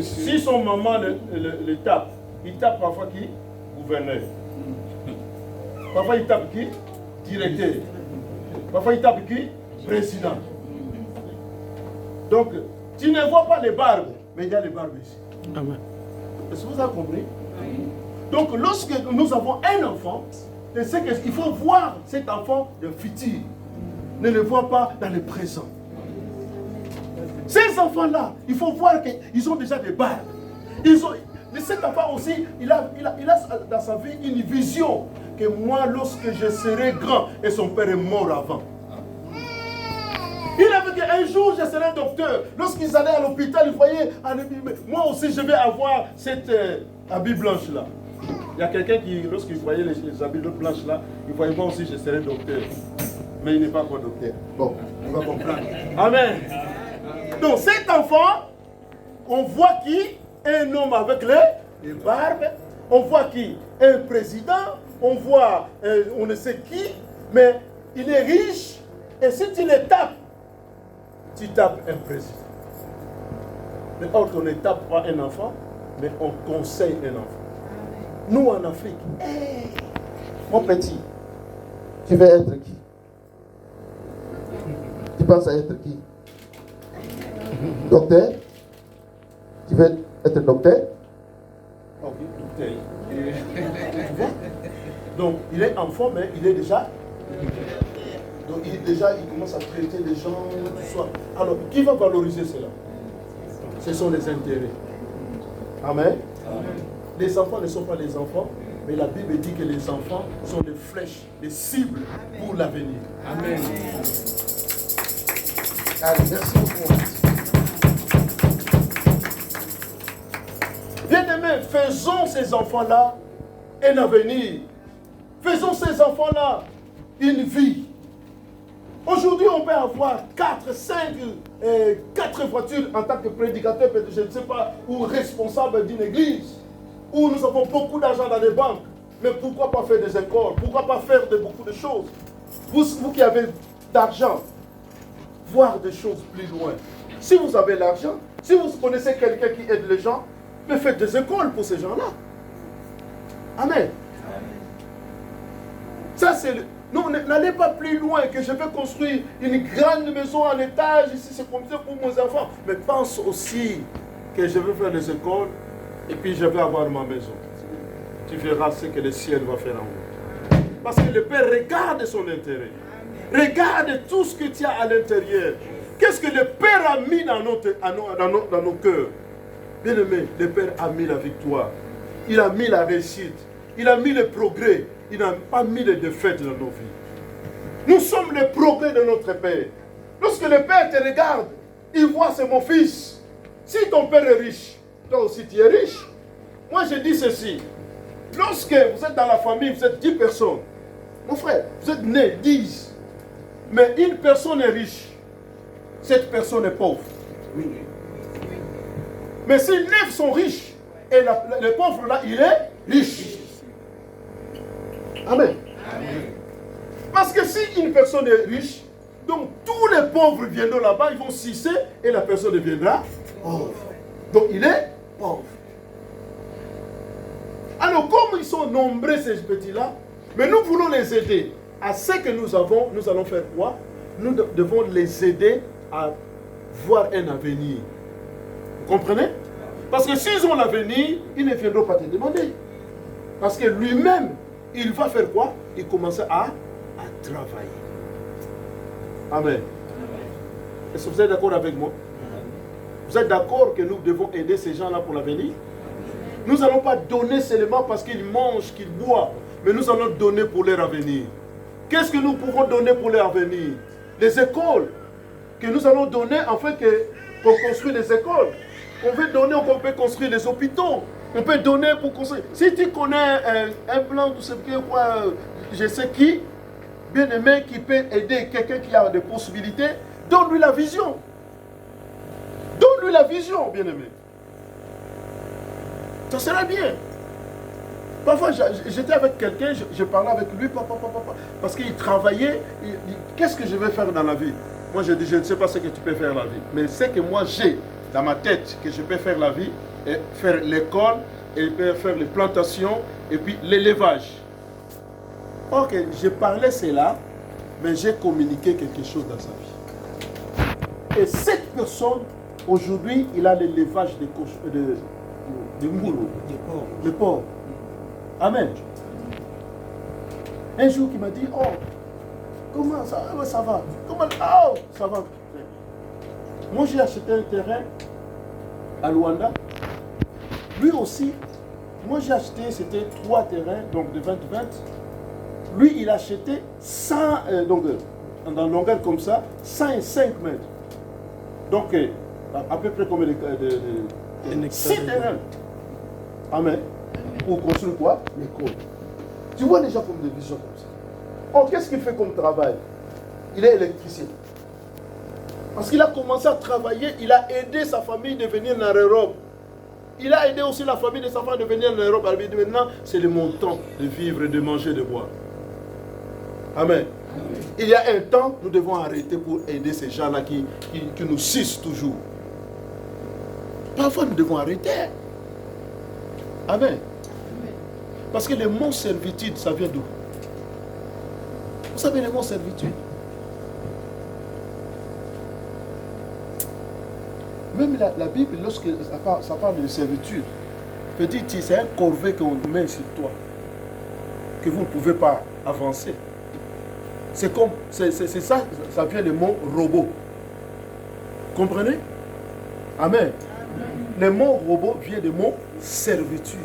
Si son maman le tape, il tape parfois qui? Gouverneur. Parfois il tape qui? Directeur. Parfois il tape qui? Président. Donc, tu ne vois pas les barbes, mais il y a les barbes ici. Amen. Est-ce que vous avez compris? Donc, lorsque nous avons un enfant, c'est qu'il faut voir cet enfant de futur. Ne le vois pas dans le présent. Ces enfants-là, il faut voir qu'ils ont déjà des barbes. Mais cet enfant aussi, il a dans sa vie une vision que moi, lorsque je serai grand, et son père est mort avant. Il avait dit un jour je serai docteur. Lorsqu'ils allaient à l'hôpital, ils voyaient, moi aussi je vais avoir cette habit blanche là. Il y a quelqu'un qui, lorsqu'il voyait les habits blanches là, il voyait moi aussi je serai docteur. Mais il n'est pas encore docteur. Bon, on va comprendre. Amen. Donc cet enfant, on voit qui? Un homme avec les barbes. On voit qui? Un président. On voit on ne sait qui. Mais il est riche. Et si tu le tapes, tu tapes un président. Mais or qu'on ne tape pas un enfant, mais on conseille un enfant. Nous en Afrique, hey, mon petit, tu veux être qui? Tu penses à être qui? Docteur? Tu veux être docteur? Ok, docteur. Tu vois? Donc, il est enfant, mais il est déjà. Donc, il commence à traiter les gens, tout ça. Alors, qui va valoriser cela? Ce sont les intérêts. Amen. Amen. Les enfants ne sont pas les enfants, mais la Bible dit que les enfants sont des flèches, des cibles pour l'avenir. Amen. Allez, merci beaucoup. Bien-aimés, faisons ces enfants-là un avenir. Faisons ces enfants-là une vie. Aujourd'hui, on peut avoir 4, 5, 4 voitures en tant que prédicateur, je ne sais pas, ou responsable d'une église, où nous avons beaucoup d'argent dans les banques. Mais pourquoi pas faire des écoles? Pourquoi pas faire beaucoup de choses? Vous qui avez d'argent, voir des choses plus loin. Si vous avez l'argent, si vous connaissez quelqu'un qui aide les gens, mais faites des écoles pour ces gens-là. Amen. Ça, c'est le... Non, n'allez pas plus loin que je vais construire une grande maison à l'étage, ici c'est comme ça pour mes enfants. Mais pense aussi que je vais faire des écoles et puis je vais avoir ma maison. Tu verras ce que le ciel va faire en haut. Parce que le Père regarde son intérêt. Regarde tout ce que tu as à l'intérieur. Qu'est-ce que le Père a mis dans nos cœurs? Bien aimé, le Père a mis la victoire. Il a mis la réussite. Il a mis le progrès. Il n'a pas mis les défaites dans nos vies. Nous sommes le progrès de notre Père. Lorsque le Père te regarde, il voit c'est mon fils. Si ton Père est riche, toi aussi tu es riche. Moi je dis ceci. Lorsque vous êtes dans la famille, vous êtes 10 personnes. Mon frère, vous êtes nés 10. Mais une personne est riche. Cette personne est pauvre. Mais si 9 sont riches, et le pauvre là, il est riche. Amen. Amen. Parce que si une personne est riche, donc tous les pauvres viendront là-bas, ils vont sucer et la personne deviendra pauvre. Donc il est pauvre. Alors comme ils sont nombreux ces petits-là, mais nous voulons les aider. À ce que nous avons, nous allons faire quoi? Nous devons les aider à voir un avenir. Vous comprenez? Parce que s'ils ont l'avenir, ils ne viendront pas te demander. Parce que lui-même, il va faire quoi? Il commence à travailler. Amen. Est-ce que vous êtes d'accord avec moi? Vous êtes d'accord que nous devons aider ces gens-là pour l'avenir? Nous n'allons pas donner seulement parce qu'ils mangent, qu'ils boivent. mais nous allons donner pour leur avenir. Qu'est-ce que nous pouvons donner pour leur avenir? Les écoles que nous allons donner afin qu'on construise les écoles. On veut donner, on peut construire les hôpitaux. On peut donner pour construire. Si tu connais un plan, tout ce qui est quoi, je sais qui, bien aimé, qui peut aider quelqu'un qui a des possibilités, donne-lui la vision. Donne-lui la vision, bien aimé. Ça sera bien. Parfois, j'étais avec quelqu'un, je parlais avec lui, papa, parce qu'il travaillait. Qu'est-ce que je vais faire dans la vie? Moi, je dis, je ne sais pas ce que tu peux faire dans la vie. Mais ce que moi, j'ai dans ma tête que je peux faire la vie, et faire l'école, et faire les plantations, et puis l'élevage. Ok, je parlais cela, mais j'ai communiqué quelque chose dans sa vie. Et cette personne, aujourd'hui, il a l'élevage de moulous, de porcs. Amen. Un jour, il m'a dit, oh, comment ça, ça va? Comment, oh, ça va. Moi, j'ai acheté un terrain à Luanda. Lui aussi, moi j'ai acheté, c'était 3 terrains, donc de 20-20. Lui, il a acheté 100, donc dans longueur comme ça, 105 mètres. Donc, à peu près combien de 6 terrains. Amen. Pour construire quoi? L'école. Tu vois les gens comme des visions comme ça. Oh, qu'est-ce qu'il fait comme travail? Il est électricien. Parce qu'il a commencé à travailler, il a aidé sa famille de venir en Europe. Il a aidé aussi la famille de sa femme de venir en Europe. Alors, maintenant, c'est le mon temps de vivre, de manger, de boire. Amen. Il y a un temps, nous devons arrêter pour aider ces gens-là qui nous sucent toujours. Parfois, nous devons arrêter. Amen. Parce que le mot servitude, ça vient d'où? Vous savez le mot servitude? Même la Bible, lorsque ça parle de servitude, peut dire que c'est un corvée qu'on met sur toi, que vous ne pouvez pas avancer. C'est comme, c'est ça, ça vient du mot robot. Comprenez? Amen. Le mot robot vient du mot servitude.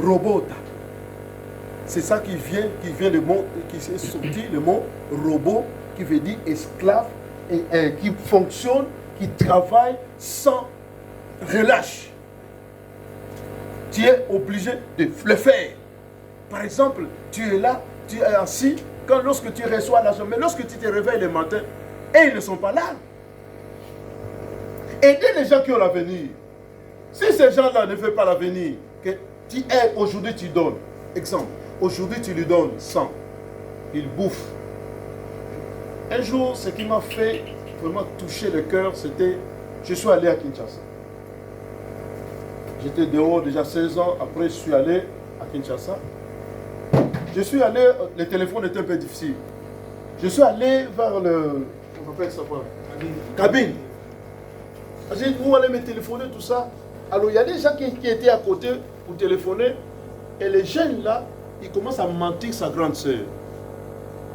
Robota. C'est ça qui vient le mot, qui s'est sorti, le mot robot, qui veut dire esclave, et qui fonctionne, qui travaille sans relâche. Tu es obligé de le faire. Par exemple, tu es là, tu es assis, lorsque tu reçois l'argent, mais lorsque tu te réveilles le matin, et ils ne sont pas là. Aidez les gens qui ont l'avenir. Si ces gens-là ne veulent pas l'avenir, que tu aides, aujourd'hui tu donnes. Exemple, aujourd'hui tu lui donnes 100. Il bouffe. Un jour, ce qui m'a fait vraiment toucher le cœur, c'était, je suis allé à Kinshasa. J'étais dehors déjà 16 ans, après je suis allé à Kinshasa. Je suis allé, le téléphone était un peu difficile. Je suis allé vers le, on appelle ça quoi? Cabine. J'ai dit, où aller me téléphoner, tout ça. Alors il y a des gens qui étaient à côté pour téléphoner. Et les jeunes là, ils commencent à mentir sa grande sœur.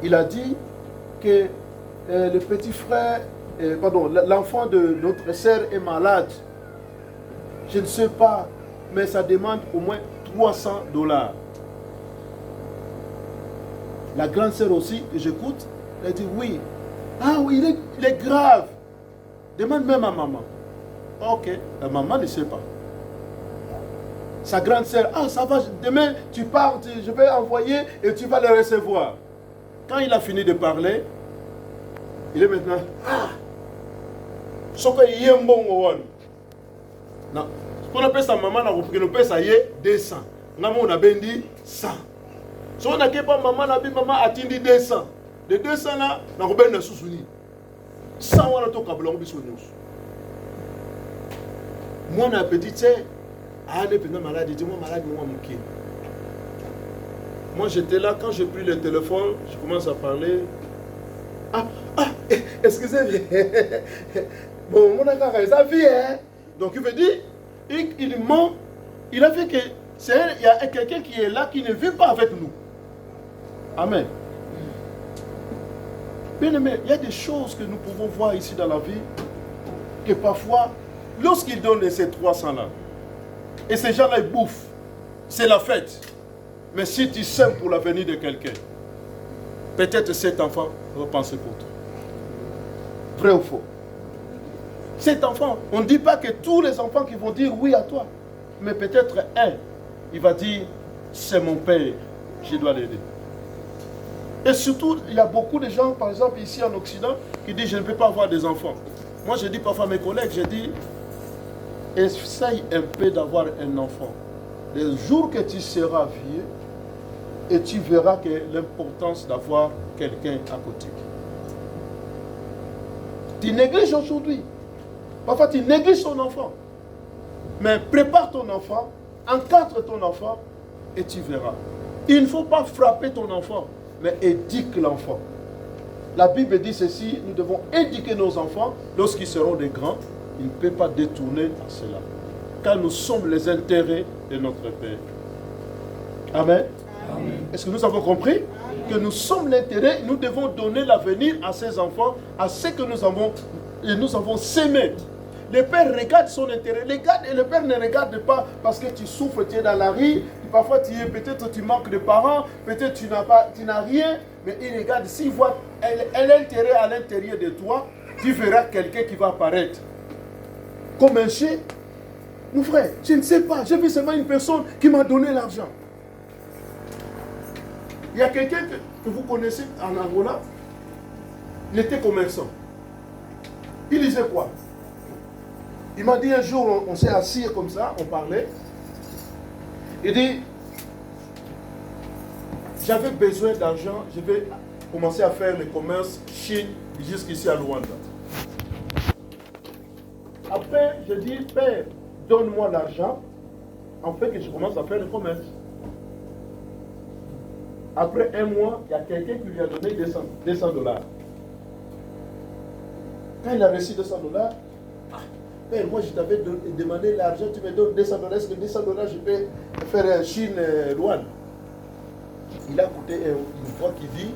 Il a dit que le petit frère, pardon, l'enfant de notre sœur est malade. Je ne sais pas, mais ça demande au moins $300. La grande sœur aussi, que j'écoute, elle dit oui. Ah oui, il est grave. Demande même à maman. Ok, la maman ne sait pas. Sa grande sœur, ah ça va, demain tu pars, je vais envoyer et tu vas le recevoir. Quand il a fini de parler, il est maintenant, ah, ce non, ce qu'on appelle sa maman, on appelle ça 200. On a dit 100. Si on n'a pas maman, a dit 200. De 200 là, on a dit 100. On a dit moi, on a petit, tu sais, malade, dis-moi malade, moi, mon. Moi, j'étais là, quand j'ai pris le téléphone, je commence à parler. Excusez-moi. Bon, mon gars, ça vit, hein. Donc, il veut dire, il ment. Il a fait que, il y a quelqu'un qui est là, qui ne vit pas avec nous. Amen. Bien aimé, il y a des choses que nous pouvons voir ici dans la vie, que parfois, lorsqu'il donne ces 300 là, et ces gens-là ils bouffent, c'est la fête. Mais si tu sèmes pour l'avenir de quelqu'un, peut-être cet enfant va penser pour toi. Vrai ou faux? Cet enfant, on ne dit pas que tous les enfants qui vont dire oui à toi, mais peut-être un, il va dire c'est mon père, je dois l'aider. Et surtout, il y a beaucoup de gens, par exemple ici en Occident, qui disent je ne peux pas avoir des enfants. Moi je dis parfois à mes collègues, je dis essaye un peu d'avoir un enfant. Le jour que tu seras vieux, et tu verras que l'importance d'avoir quelqu'un à côté. Tu négliges aujourd'hui. Parfois tu négliges ton enfant. Mais prépare ton enfant, encadre ton enfant et tu verras. Il ne faut pas frapper ton enfant, mais éduque l'enfant. La Bible dit ceci, nous devons éduquer nos enfants lorsqu'ils seront des grands. Ils ne peuvent pas détourner à cela. Car nous sommes les intérêts de notre Père. Amen. Est-ce que nous avons compris que nous sommes l'intérêt, nous devons donner l'avenir à ces enfants, à ce que nous avons sémé. Le père regarde son intérêt. Et le père ne regarde pas parce que tu souffres, tu es dans la rue, parfois peut-être tu manques de parents, peut-être tu n'as rien, mais il regarde, s'il voit l'intérêt à l'intérieur de toi, tu verras quelqu'un qui va apparaître. Comme un chien. Mon frère, je ne sais pas, j'ai vu seulement une personne qui m'a donné l'argent. Il y a quelqu'un que vous connaissez en Angola, il était commerçant. Il disait quoi? Il m'a dit un jour, on s'est assis comme ça, on parlait. Il dit, j'avais besoin d'argent, je vais commencer à faire le commerce Chine jusqu'ici à Luanda. Après, je dis, Père, donne-moi l'argent, en fait que je commence à faire le commerce. Après un mois, il y a quelqu'un qui lui a donné 200 dollars. Quand il a reçu 200 dollars, Père, moi je t'avais demandé l'argent, tu me donnes 200 dollars, est-ce que 200 dollars je peux faire Chine-Luanda? Il a écouté une voix qui dit,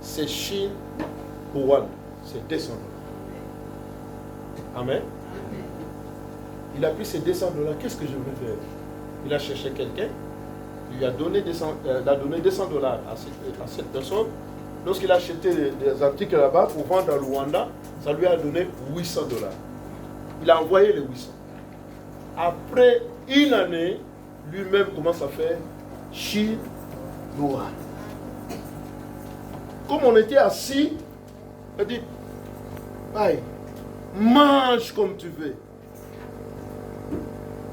c'est Chine-Luanda, c'est 200 dollars. Amen. Il a pris ces 200 dollars, qu'est-ce que je vais faire? Il a cherché quelqu'un, il lui a donné 200 dollars à cette personne. Lorsqu'il a acheté des articles là-bas pour vendre à Luanda, ça lui a donné 800 dollars. Il a envoyé les 800. Après une année, lui-même commence à faire Chine-Luanda. Comme on était assis, il a dit, aïe, mange comme tu veux.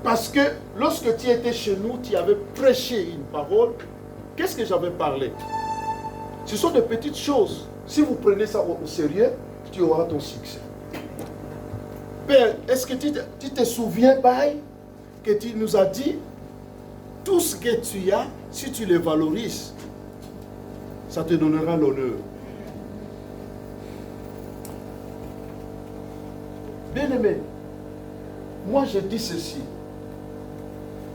Parce que lorsque tu étais chez nous, tu avais prêché une parole. Qu'est-ce que j'avais parlé? Ce sont de petites choses. Si vous prenez ça au sérieux, tu auras ton succès. Père, est-ce que tu te souviens, Baï, que tu nous as dit, tout ce que tu as, si tu le valorises, ça te donnera l'honneur. Bien-aimé, moi je dis ceci.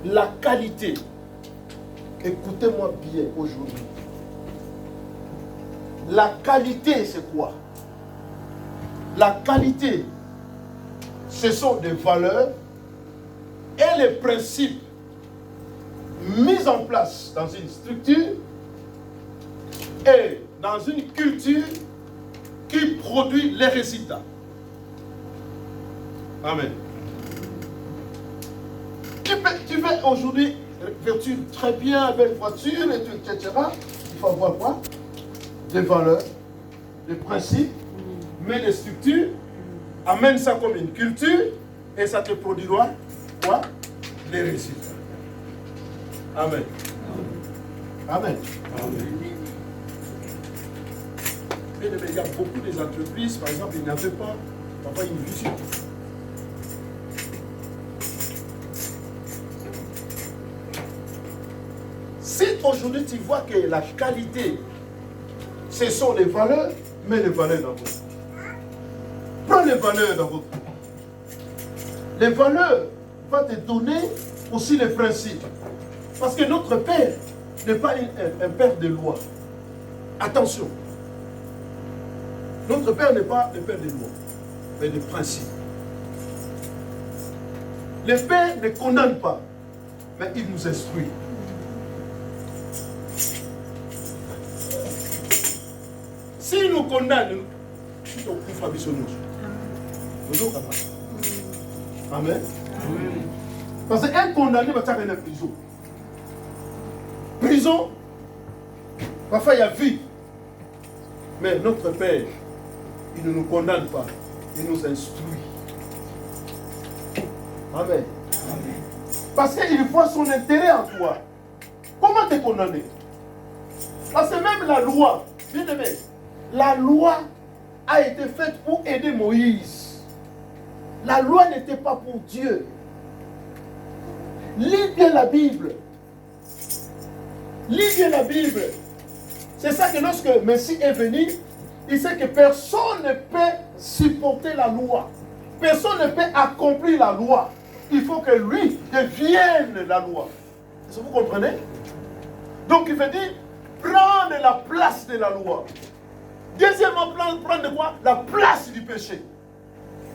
La qualité, écoutez-moi bien aujourd'hui. La qualité, c'est quoi? La qualité, ce sont des valeurs et les principes mis en place dans une structure et dans une culture qui produit les résultats. Amen. Tu veux aujourd'hui vêtir très bien, belle voiture, et tout, etc. Il faut avoir quoi? Des valeurs, des principes, mais des structures. Amène ça comme une culture et ça te produira quoi? Les résultats. Amen. Amen. Amen. Mais il y a beaucoup des entreprises, par exemple, ils n'avaient pas une vision. Si aujourd'hui tu vois que la qualité, ce sont les valeurs, mets les valeurs dans votre vie. Prends les valeurs dans votre vie. Les valeurs vont te donner aussi les principes. Parce que notre Père n'est pas un Père de loi. Attention. Notre Père n'est pas le Père de loi, mais de principes. Le Père ne condamne pas, mais il nous instruit. S'il nous condamne, nous Amen. Parce qu'un condamné va faire une prison. Prison, parfois il y a vie. Mais notre Père, il ne nous condamne pas, il nous instruit. Amen. Parce qu'il voit son intérêt en toi. Comment t'es condamné? Parce que même la loi, bien aimé, la loi a été faite pour aider Moïse. La loi n'était pas pour Dieu. Lis bien la Bible. Lis bien la Bible. C'est ça que lorsque Messie est venu, il sait que personne ne peut supporter la loi. Personne ne peut accomplir la loi. Il faut que lui devienne la loi. Est-ce que vous comprenez? Donc il veut dire prendre la place de la loi. Deuxièmement, prendre quoi? La place du péché.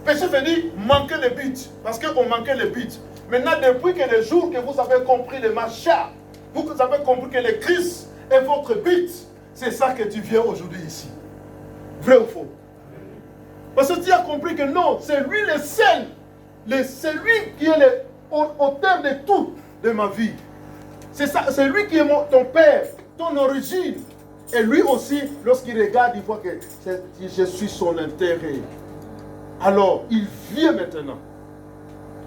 Péché veut dire manquer le but. Parce qu'on manquait le but. Maintenant, depuis que le jour que vous avez compris le Macha, vous avez compris que le Christ est votre but, c'est ça que tu viens aujourd'hui ici. Vrai ou faux? Parce que tu as compris que non, c'est lui le seul. C'est lui qui est auteur de tout de ma vie. C'est lui qui est ton père, ton origine. Et lui aussi, lorsqu'il regarde, il voit que je suis son intérêt. Alors, il vient maintenant.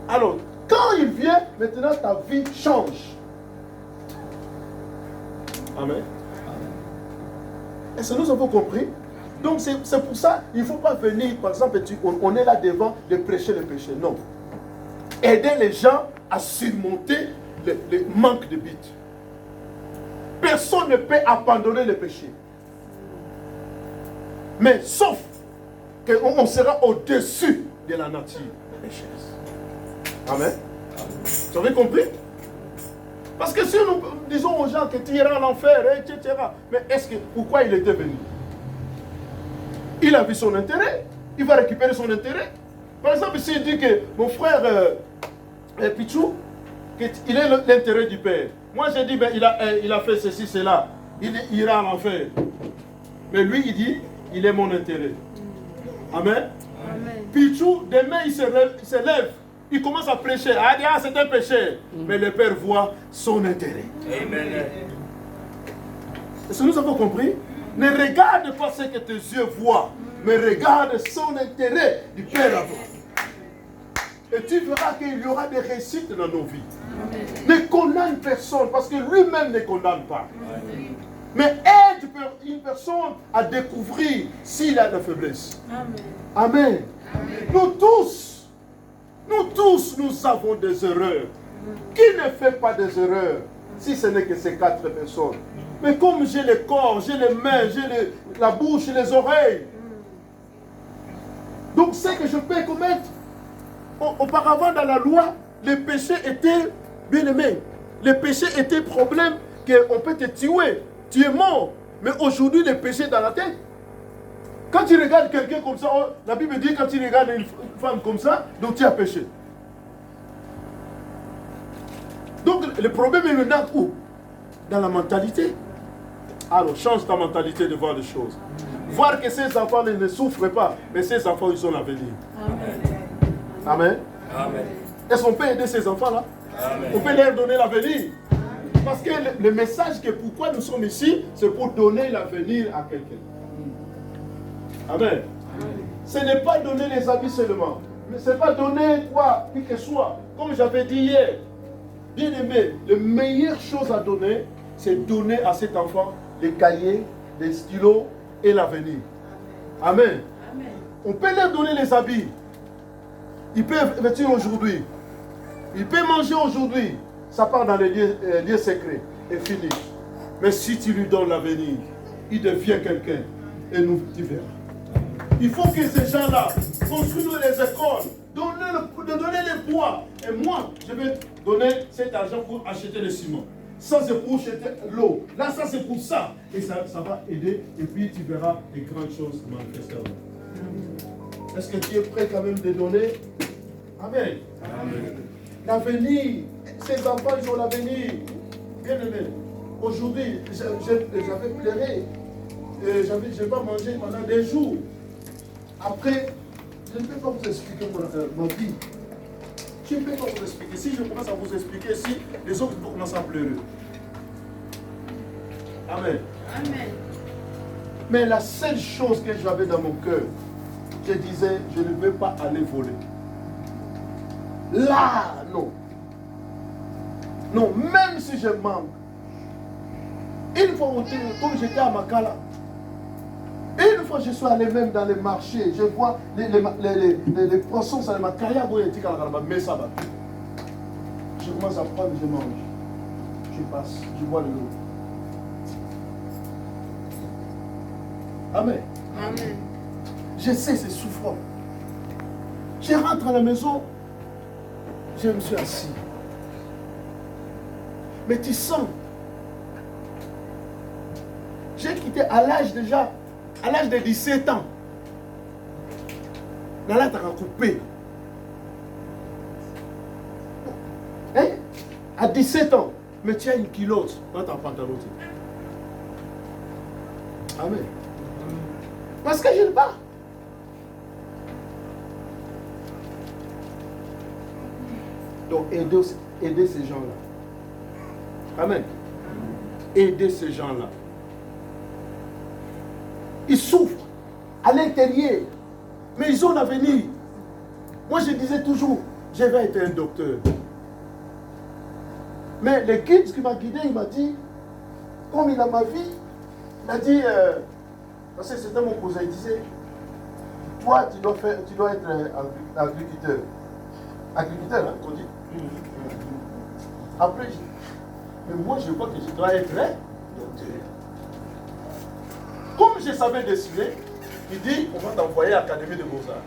Alors, quand il vient, maintenant ta vie change. Amen. Est-ce que nous avons compris? Donc, c'est pour ça, il ne faut pas venir, par exemple, on est là devant de prêcher le péché. Non. Aider les gens à surmonter le manque de but. Personne ne peut abandonner le péché. Mais sauf qu'on sera au-dessus de la nature pécheresse. Amen. Vous avez compris? Parce que si nous disons aux gens que tu iras en enfer, etc. Mais pourquoi il était venu? Il a vu son intérêt. Il va récupérer son intérêt. Par exemple, s'il dit que mon frère Pichou, il est l'intérêt du Père. Moi, j'ai dit, ben, il a fait ceci, cela. Il ira en enfer. Mais lui, il dit, il est mon intérêt. Amen. Amen. Pichou, demain, il se lève. Il commence à prêcher. Ah, c'est un péché. Mais le Père voit son intérêt. Amen. Est-ce que nous avons compris? Ne regarde pas ce que tes yeux voient, mais regarde son intérêt du Père à toi. Et tu verras qu'il y aura des réussites dans nos vies. Amen. Ne condamne personne, parce que lui-même ne condamne pas. Amen. Mais aide une personne à découvrir s'il a de la faiblesse. Amen. Amen. Amen. Nous tous, nous avons des erreurs. Qui ne fait pas des erreurs, si ce n'est que ces 4 personnes? Mais comme j'ai le corps, j'ai les mains, j'ai la bouche, les oreilles. Donc ce que je peux commettre, auparavant dans la loi, le péché était bien aimé. Le péché était problème qu'on peut te tuer. Tu es mort. Mais aujourd'hui, le péché est dans la tête. Quand tu regardes quelqu'un comme ça, la Bible dit quand tu regardes une femme comme ça, donc tu as péché. Donc le problème est maintenant où? Dans la mentalité. Alors change ta mentalité de voir les choses. Voir que ces enfants ne souffrent pas, mais ces enfants, ils ont l'avenir. Amen. Amen. Amen. Est-ce qu'on peut aider ces enfants-là? On peut leur donner l'avenir. Parce que le message que pourquoi nous sommes ici, c'est pour donner l'avenir à quelqu'un. Amen. Ce n'est pas donner les habits seulement. Mais ce n'est pas donner quoi, qui que soit. Comme j'avais dit hier, bien aimé, la meilleure chose à donner, c'est donner à cet enfant des cahiers, des stylos et l'avenir. Amen. Amen. On peut leur donner les habits. Ils peuvent vêtir aujourd'hui. Ils peuvent manger aujourd'hui. Ça part dans les lieux secrets et fini. Mais si tu lui donnes l'avenir, il devient quelqu'un. Et nous, tu verras. Il faut que ces gens-là construisent les écoles, donner les bois. Et moi, je vais donner cet argent pour acheter le ciment. Ça, c'est pour acheter l'eau. Là, ça, c'est pour ça. Et ça va aider. Et puis, tu verras les grandes choses manifester. Est-ce que tu es prêt quand même de donner? Amen. Amen. l'avenir. Ces enfants, ils ont l'avenir. Bien aimé. Aujourd'hui, j'avais pleuré. Je n'ai pas mangé pendant des jours. Après, je ne peux pas vous expliquer ma vie. Je ne peux pas vous expliquer. Si je commence à vous expliquer, si les autres vont commencer à pleurer. Amen. Amen. Mais la seule chose que j'avais dans mon cœur, je disais, je ne veux pas aller voler. Là, non. Non, même si je manque. Une fois, comme j'étais à Makala, une fois je suis allé même dans les marchés, je vois les poissons, ça ma carrière, mais ça va. Je commence à prendre, je mange. Je passe, je bois de l'eau. Amen. Amen. Je sais, c'est souffrant. Je rentre à la maison, je me suis assis. Mais tu sens. J'ai quitté à l'âge déjà, à l'âge de 17 ans. Là, tu as coupé. Hein? À 17 ans, mais tu as une culotte dans ton pantalon. Amen. Parce que je le bats. Donc, aider ces gens-là. Amen. Aider ces gens-là. Ils souffrent à l'intérieur, mais ils ont l'avenir. Moi, je disais toujours, je vais être un docteur. Mais le guide qui m'a guidé, il m'a dit, comme il a ma vie, il m'a dit, parce que c'était mon cousin, il disait, toi, tu dois être agriculteur. Agriculteur, hein, qu'on dit. Après, mais moi, je vois que je dois être docteur. Comme je savais dessiner, il dit, on va t'envoyer à l'Académie de Beaux-Arts.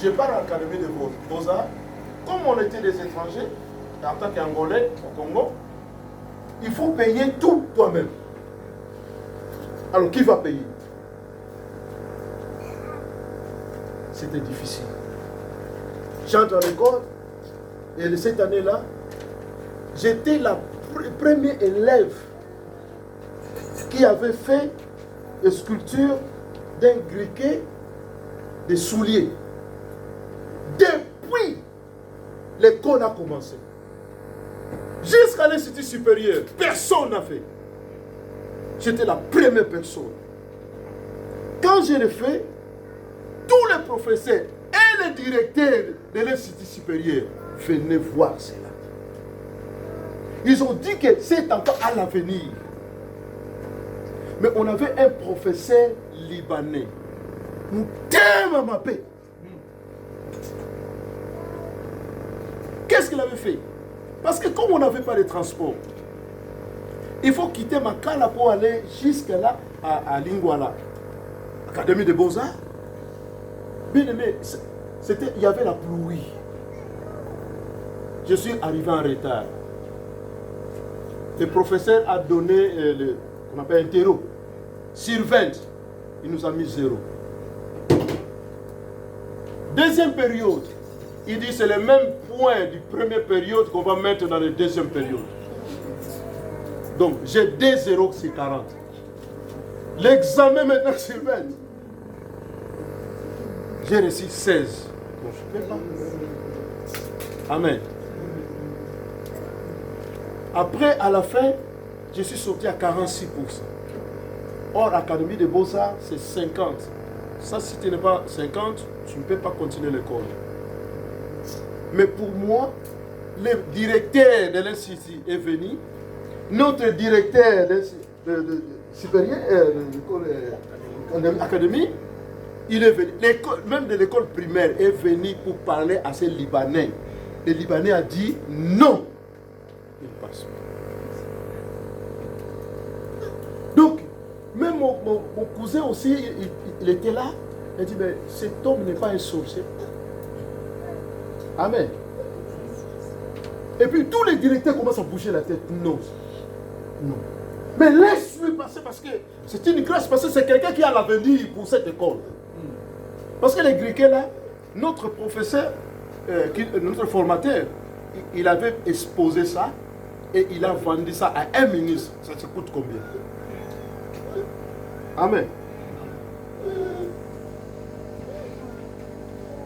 Je pars à l'Académie de Beaux-Arts. Comme on était des étrangers, en tant qu'Angolais au Congo, il faut payer tout toi-même. Alors, qui va payer? C'était difficile. J'entre à l'école, et cette année-là, j'étais la première élève qui avait fait une sculpture d'un criquet de souliers. Depuis l'école a commencé. Jusqu'à l'Institut supérieur, personne n'a fait. J'étais la première personne. Quand je l'ai fait, tous les professeurs et les directeurs de l'Institut supérieur venaient voir cela. Ils ont dit que cet enfant a l'avenir. Mais on avait un professeur libanais. Nous t'aimons ma paix. Qu'est-ce qu'il avait fait? Parce que comme on n'avait pas de transport, il faut quitter Makala pour aller jusque là, à Lingwala, Académie des Beaux-Arts. Bien aimé, il y avait la pluie. Je suis arrivé en retard. Le professeur a donné qu'on appelle un terreau. Sur 20, il nous a mis 0. Deuxième période, il dit c'est le même point du première période qu'on va mettre dans la deuxième période. Donc j'ai 2 0 sur 40. L'examen maintenant sur 20. J'ai reçu 16. Bon, je ne peux pas. Amen. Après, à la fin, je suis sorti à 46%. Or, l'Académie des Beaux-Arts, c'est 50. Ça, si tu n'es pas 50, tu ne peux pas continuer l'école. Mais pour moi, le directeur de l'Institut est venu. Notre directeur supérieur de l'Académie, il est venu. Même de l'école primaire est venu pour parler à ces Libanais. Le Libanais a dit non. Il passe pas. Donc, même mon cousin aussi, il était là. Il a dit, mais cet homme n'est pas un sorcier. Amen. Et puis tous les directeurs commencent à bouger la tête. Non. Non. Mais laisse-lui passer parce que c'est une grâce, parce que c'est quelqu'un qui a l'avenir pour cette école. Parce que les Grecs là, notre professeur, notre formateur, il avait exposé ça et il a vendu ça à un ministre. Ça te coûte combien? Amen.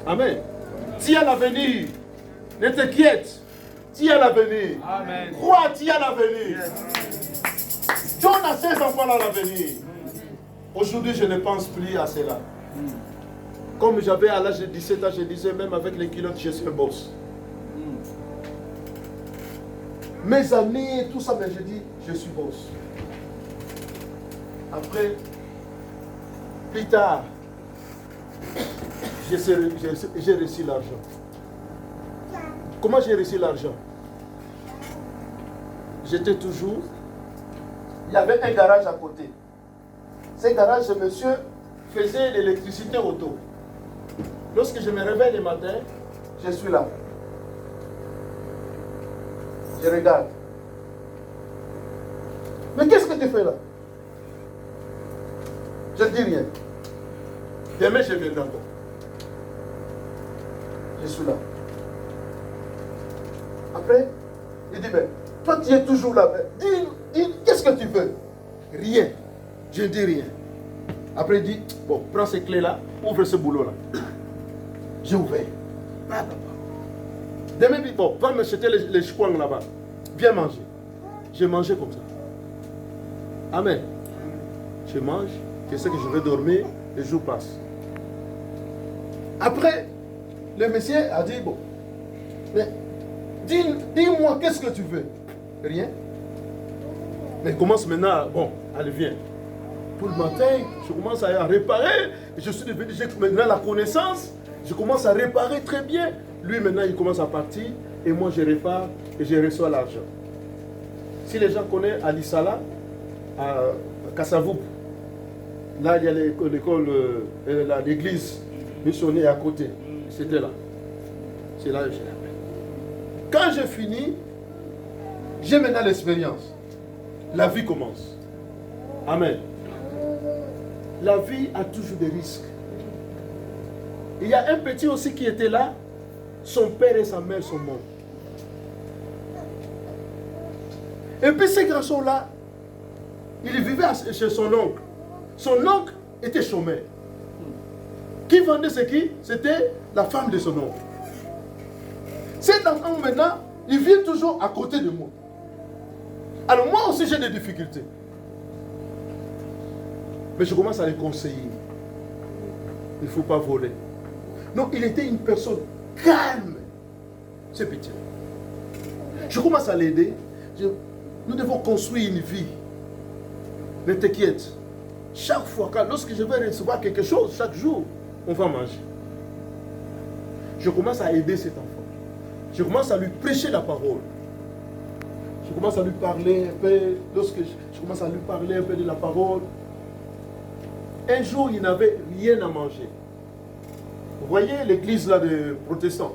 Amen. Tu as l'avenir. Ne t'inquiète. Tu as l'avenir. Amen. Crois, tu as l'avenir. John a ses enfants dans l'avenir. Aujourd'hui, je ne pense plus à cela. Comme j'avais à l'âge de 17 ans, je disais même avec les culottes, je suis un boss. Mes amis, tout ça, mais je dis, je suis boss. Après, plus tard, j'ai reçu l'argent. Comment j'ai reçu l'argent? J'étais toujours... Il y avait un garage à côté. Ce garage, ce monsieur faisait l'électricité auto. Lorsque je me réveille le matin, je suis là. Je regarde. Mais qu'est-ce que tu fais là? Je ne dis rien. Demain, je viendrai encore. Je suis là. Après, il dit, mais toi tu es toujours là. Dis, qu'est-ce que tu veux? Rien. Je ne dis rien. Après, il dit, bon, prends ces clés-là, ouvre ce boulot-là. J'ai ouvert. Demain, il dit, bon, va me jeter les chouans là-bas. Viens manger. J'ai mangé comme ça. Amen. Je mange, je sais que je vais dormir, les jours passent. Après, le monsieur a dit, bon, mais dis-moi, qu'est-ce que tu veux? Rien. Mais commence maintenant, bon, allez, viens. Pour le matin, je commence à réparer. Je suis devenu, j'ai maintenant la connaissance. Je commence à réparer très bien. Lui, maintenant, il commence à partir. Et moi, je répare et je reçois l'argent. Si les gens connaissent Alisala, à Kassavoup, là, il y a l'école, l'église missionnaire à côté. C'était là. C'est là que je l'ai appris. Quand j'ai fini, j'ai maintenant l'expérience. La vie commence. Amen. La vie a toujours des risques. Il y a un petit aussi qui était là. Son père et sa mère sont morts. Et puis ces garçons-là, il vivait chez son oncle. Son oncle était chômeur. Qui vendait ce qui? C'était la femme de son oncle. Cet enfant maintenant, il vit toujours à côté de moi. Alors moi aussi j'ai des difficultés. Mais je commence à les conseiller. Il ne faut pas voler. Non, il était une personne calme. C'est petit. Je commence à l'aider. Nous devons construire une vie. Ne t'inquiète. Chaque fois, lorsque je vais recevoir quelque chose, chaque jour, on va manger. Je commence à aider cet enfant. Je commence à lui prêcher la parole. Je commence à lui parler un peu. Lorsque je commence à lui parler un peu de la parole. Un jour, il n'avait rien à manger. Vous voyez l'église là de protestants.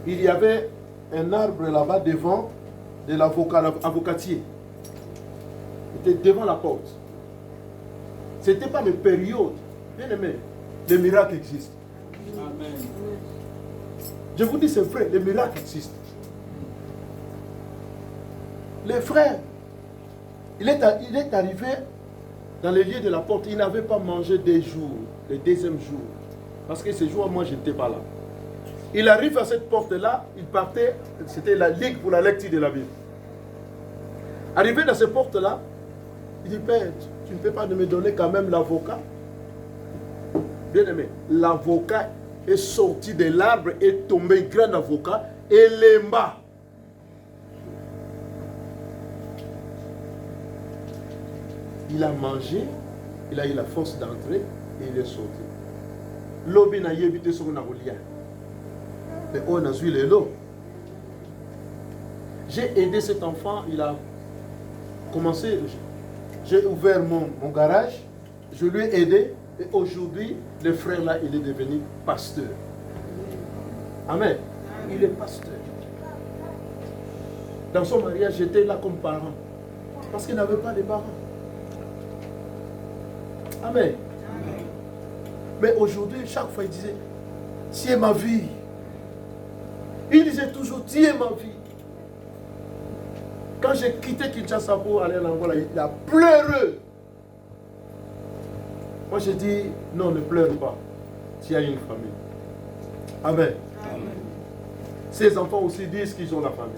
Il y avait un arbre là-bas devant de l'avocatier. Il était devant la porte. Ce n'était pas une période. Bien aimé, les miracles existent. Amen. Je vous dis, c'est vrai, les miracles existent. Les frères, il est arrivé dans les lieux de la porte, il n'avait pas mangé des jours, le deuxième jour. Parce que ce jour, moi, je n'étais pas là. Il arrive à cette porte-là, il partait, c'était la ligue pour la lecture de la Bible. Arrivé dans cette porte-là, il dit, Père, tu ne peux pas me donner quand même l'avocat? Bien aimé, l'avocat est sorti de l'arbre, est tombé, grand avocat, et l'emba. Il a mangé, il a eu la force d'entrer et il est sorti. L'obi n'a évité son naroulia. Mais on a vu les lots. J'ai aidé cet enfant, il a commencé, j'ai ouvert mon garage, je lui ai aidé et aujourd'hui, le frère là, il est devenu pasteur. Amen. Il est pasteur. Dans son mariage, j'étais là comme parent. Parce qu'il n'avait pas de parents. Amen. Amen. Mais aujourd'hui, chaque fois, il disait, c'est ma vie. Il disait toujours, tu es ma fille. Quand j'ai quitté Kinshasa pour aller en Angola, il a pleuré. Moi, j'ai dit, non, ne pleure pas. Tu as une famille. Amen. Amen. Ces enfants aussi disent qu'ils ont la famille.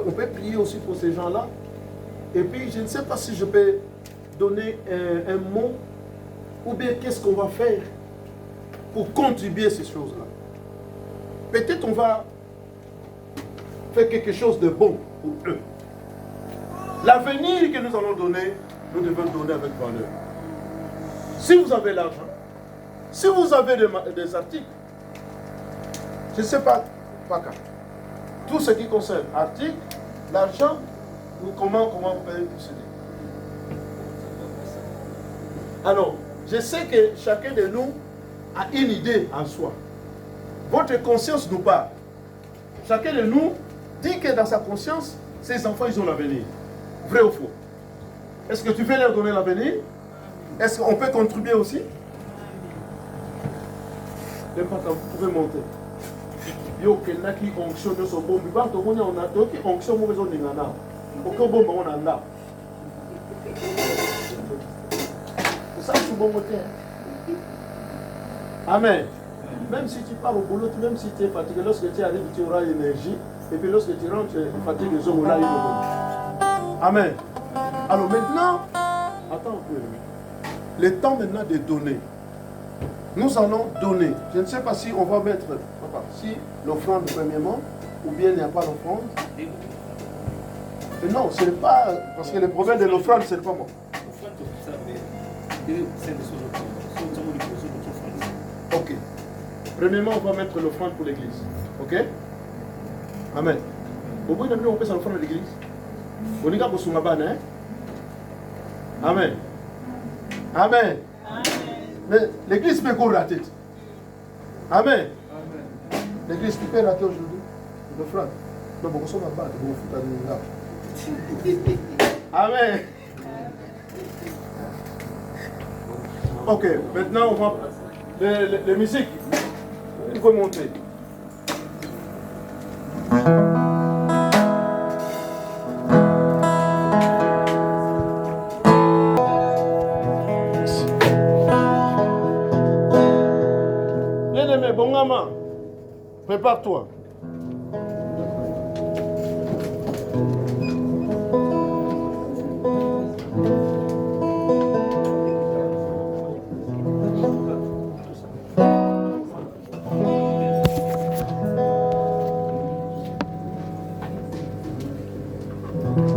On peut prier aussi pour ces gens-là. Et puis, je ne sais pas si je peux donner un mot ou bien qu'est-ce qu'on va faire pour contribuer à ces choses-là. Peut-être on va faire quelque chose de bon pour eux. L'avenir que nous allons donner, nous devons donner avec valeur. Si vous avez l'argent, si vous avez des articles, je ne sais pas, tout ce qui concerne articles, l'argent, comment on peut procéder. Alors, je sais que chacun de nous a une idée en soi. Votre conscience nous parle. Chacun de nous dit que dans sa conscience, ces enfants, ils ont l'avenir. Vrai ou faux? Est-ce que tu veux leur donner l'avenir? Est-ce qu'on peut contribuer aussi? Vous pouvez monter. Yo kenaki onction de son bon biban to on a doki onction mo besoin d'ingana. Aucun bon on a là. Ça c'est bon côté. Amen. Même si tu pars au boulot, même si tu es fatigué, lorsque tu arrives, tu auras l'énergie. Et puis lorsque tu rentres, tu es fatigué, les hommes là, ils vont. Amen. Alors maintenant, attends un peu. Le temps maintenant de donner. Nous allons donner. Je ne sais pas si on va mettre, si l'offrande premièrement, ou bien il n'y a pas d'offrande. Non, ce n'est pas, parce que le problème de l'offrande, c'est pas moi. Ok. Premièrement, on va mettre l'offrande pour l'église. Ok? Amen. Au bout de nous, on peut s'offrir à l'église. On y a pour son abana, hein? Amen. Amen. Mais l'église peut courir la tête. Amen. L'église peut rater aujourd'hui. L'offrande. Non, bon, on s'en va battre. Amen. Ok, maintenant on va. Les musiques. Il faut monter. Bien-aimé, bon gamin, prépare-toi.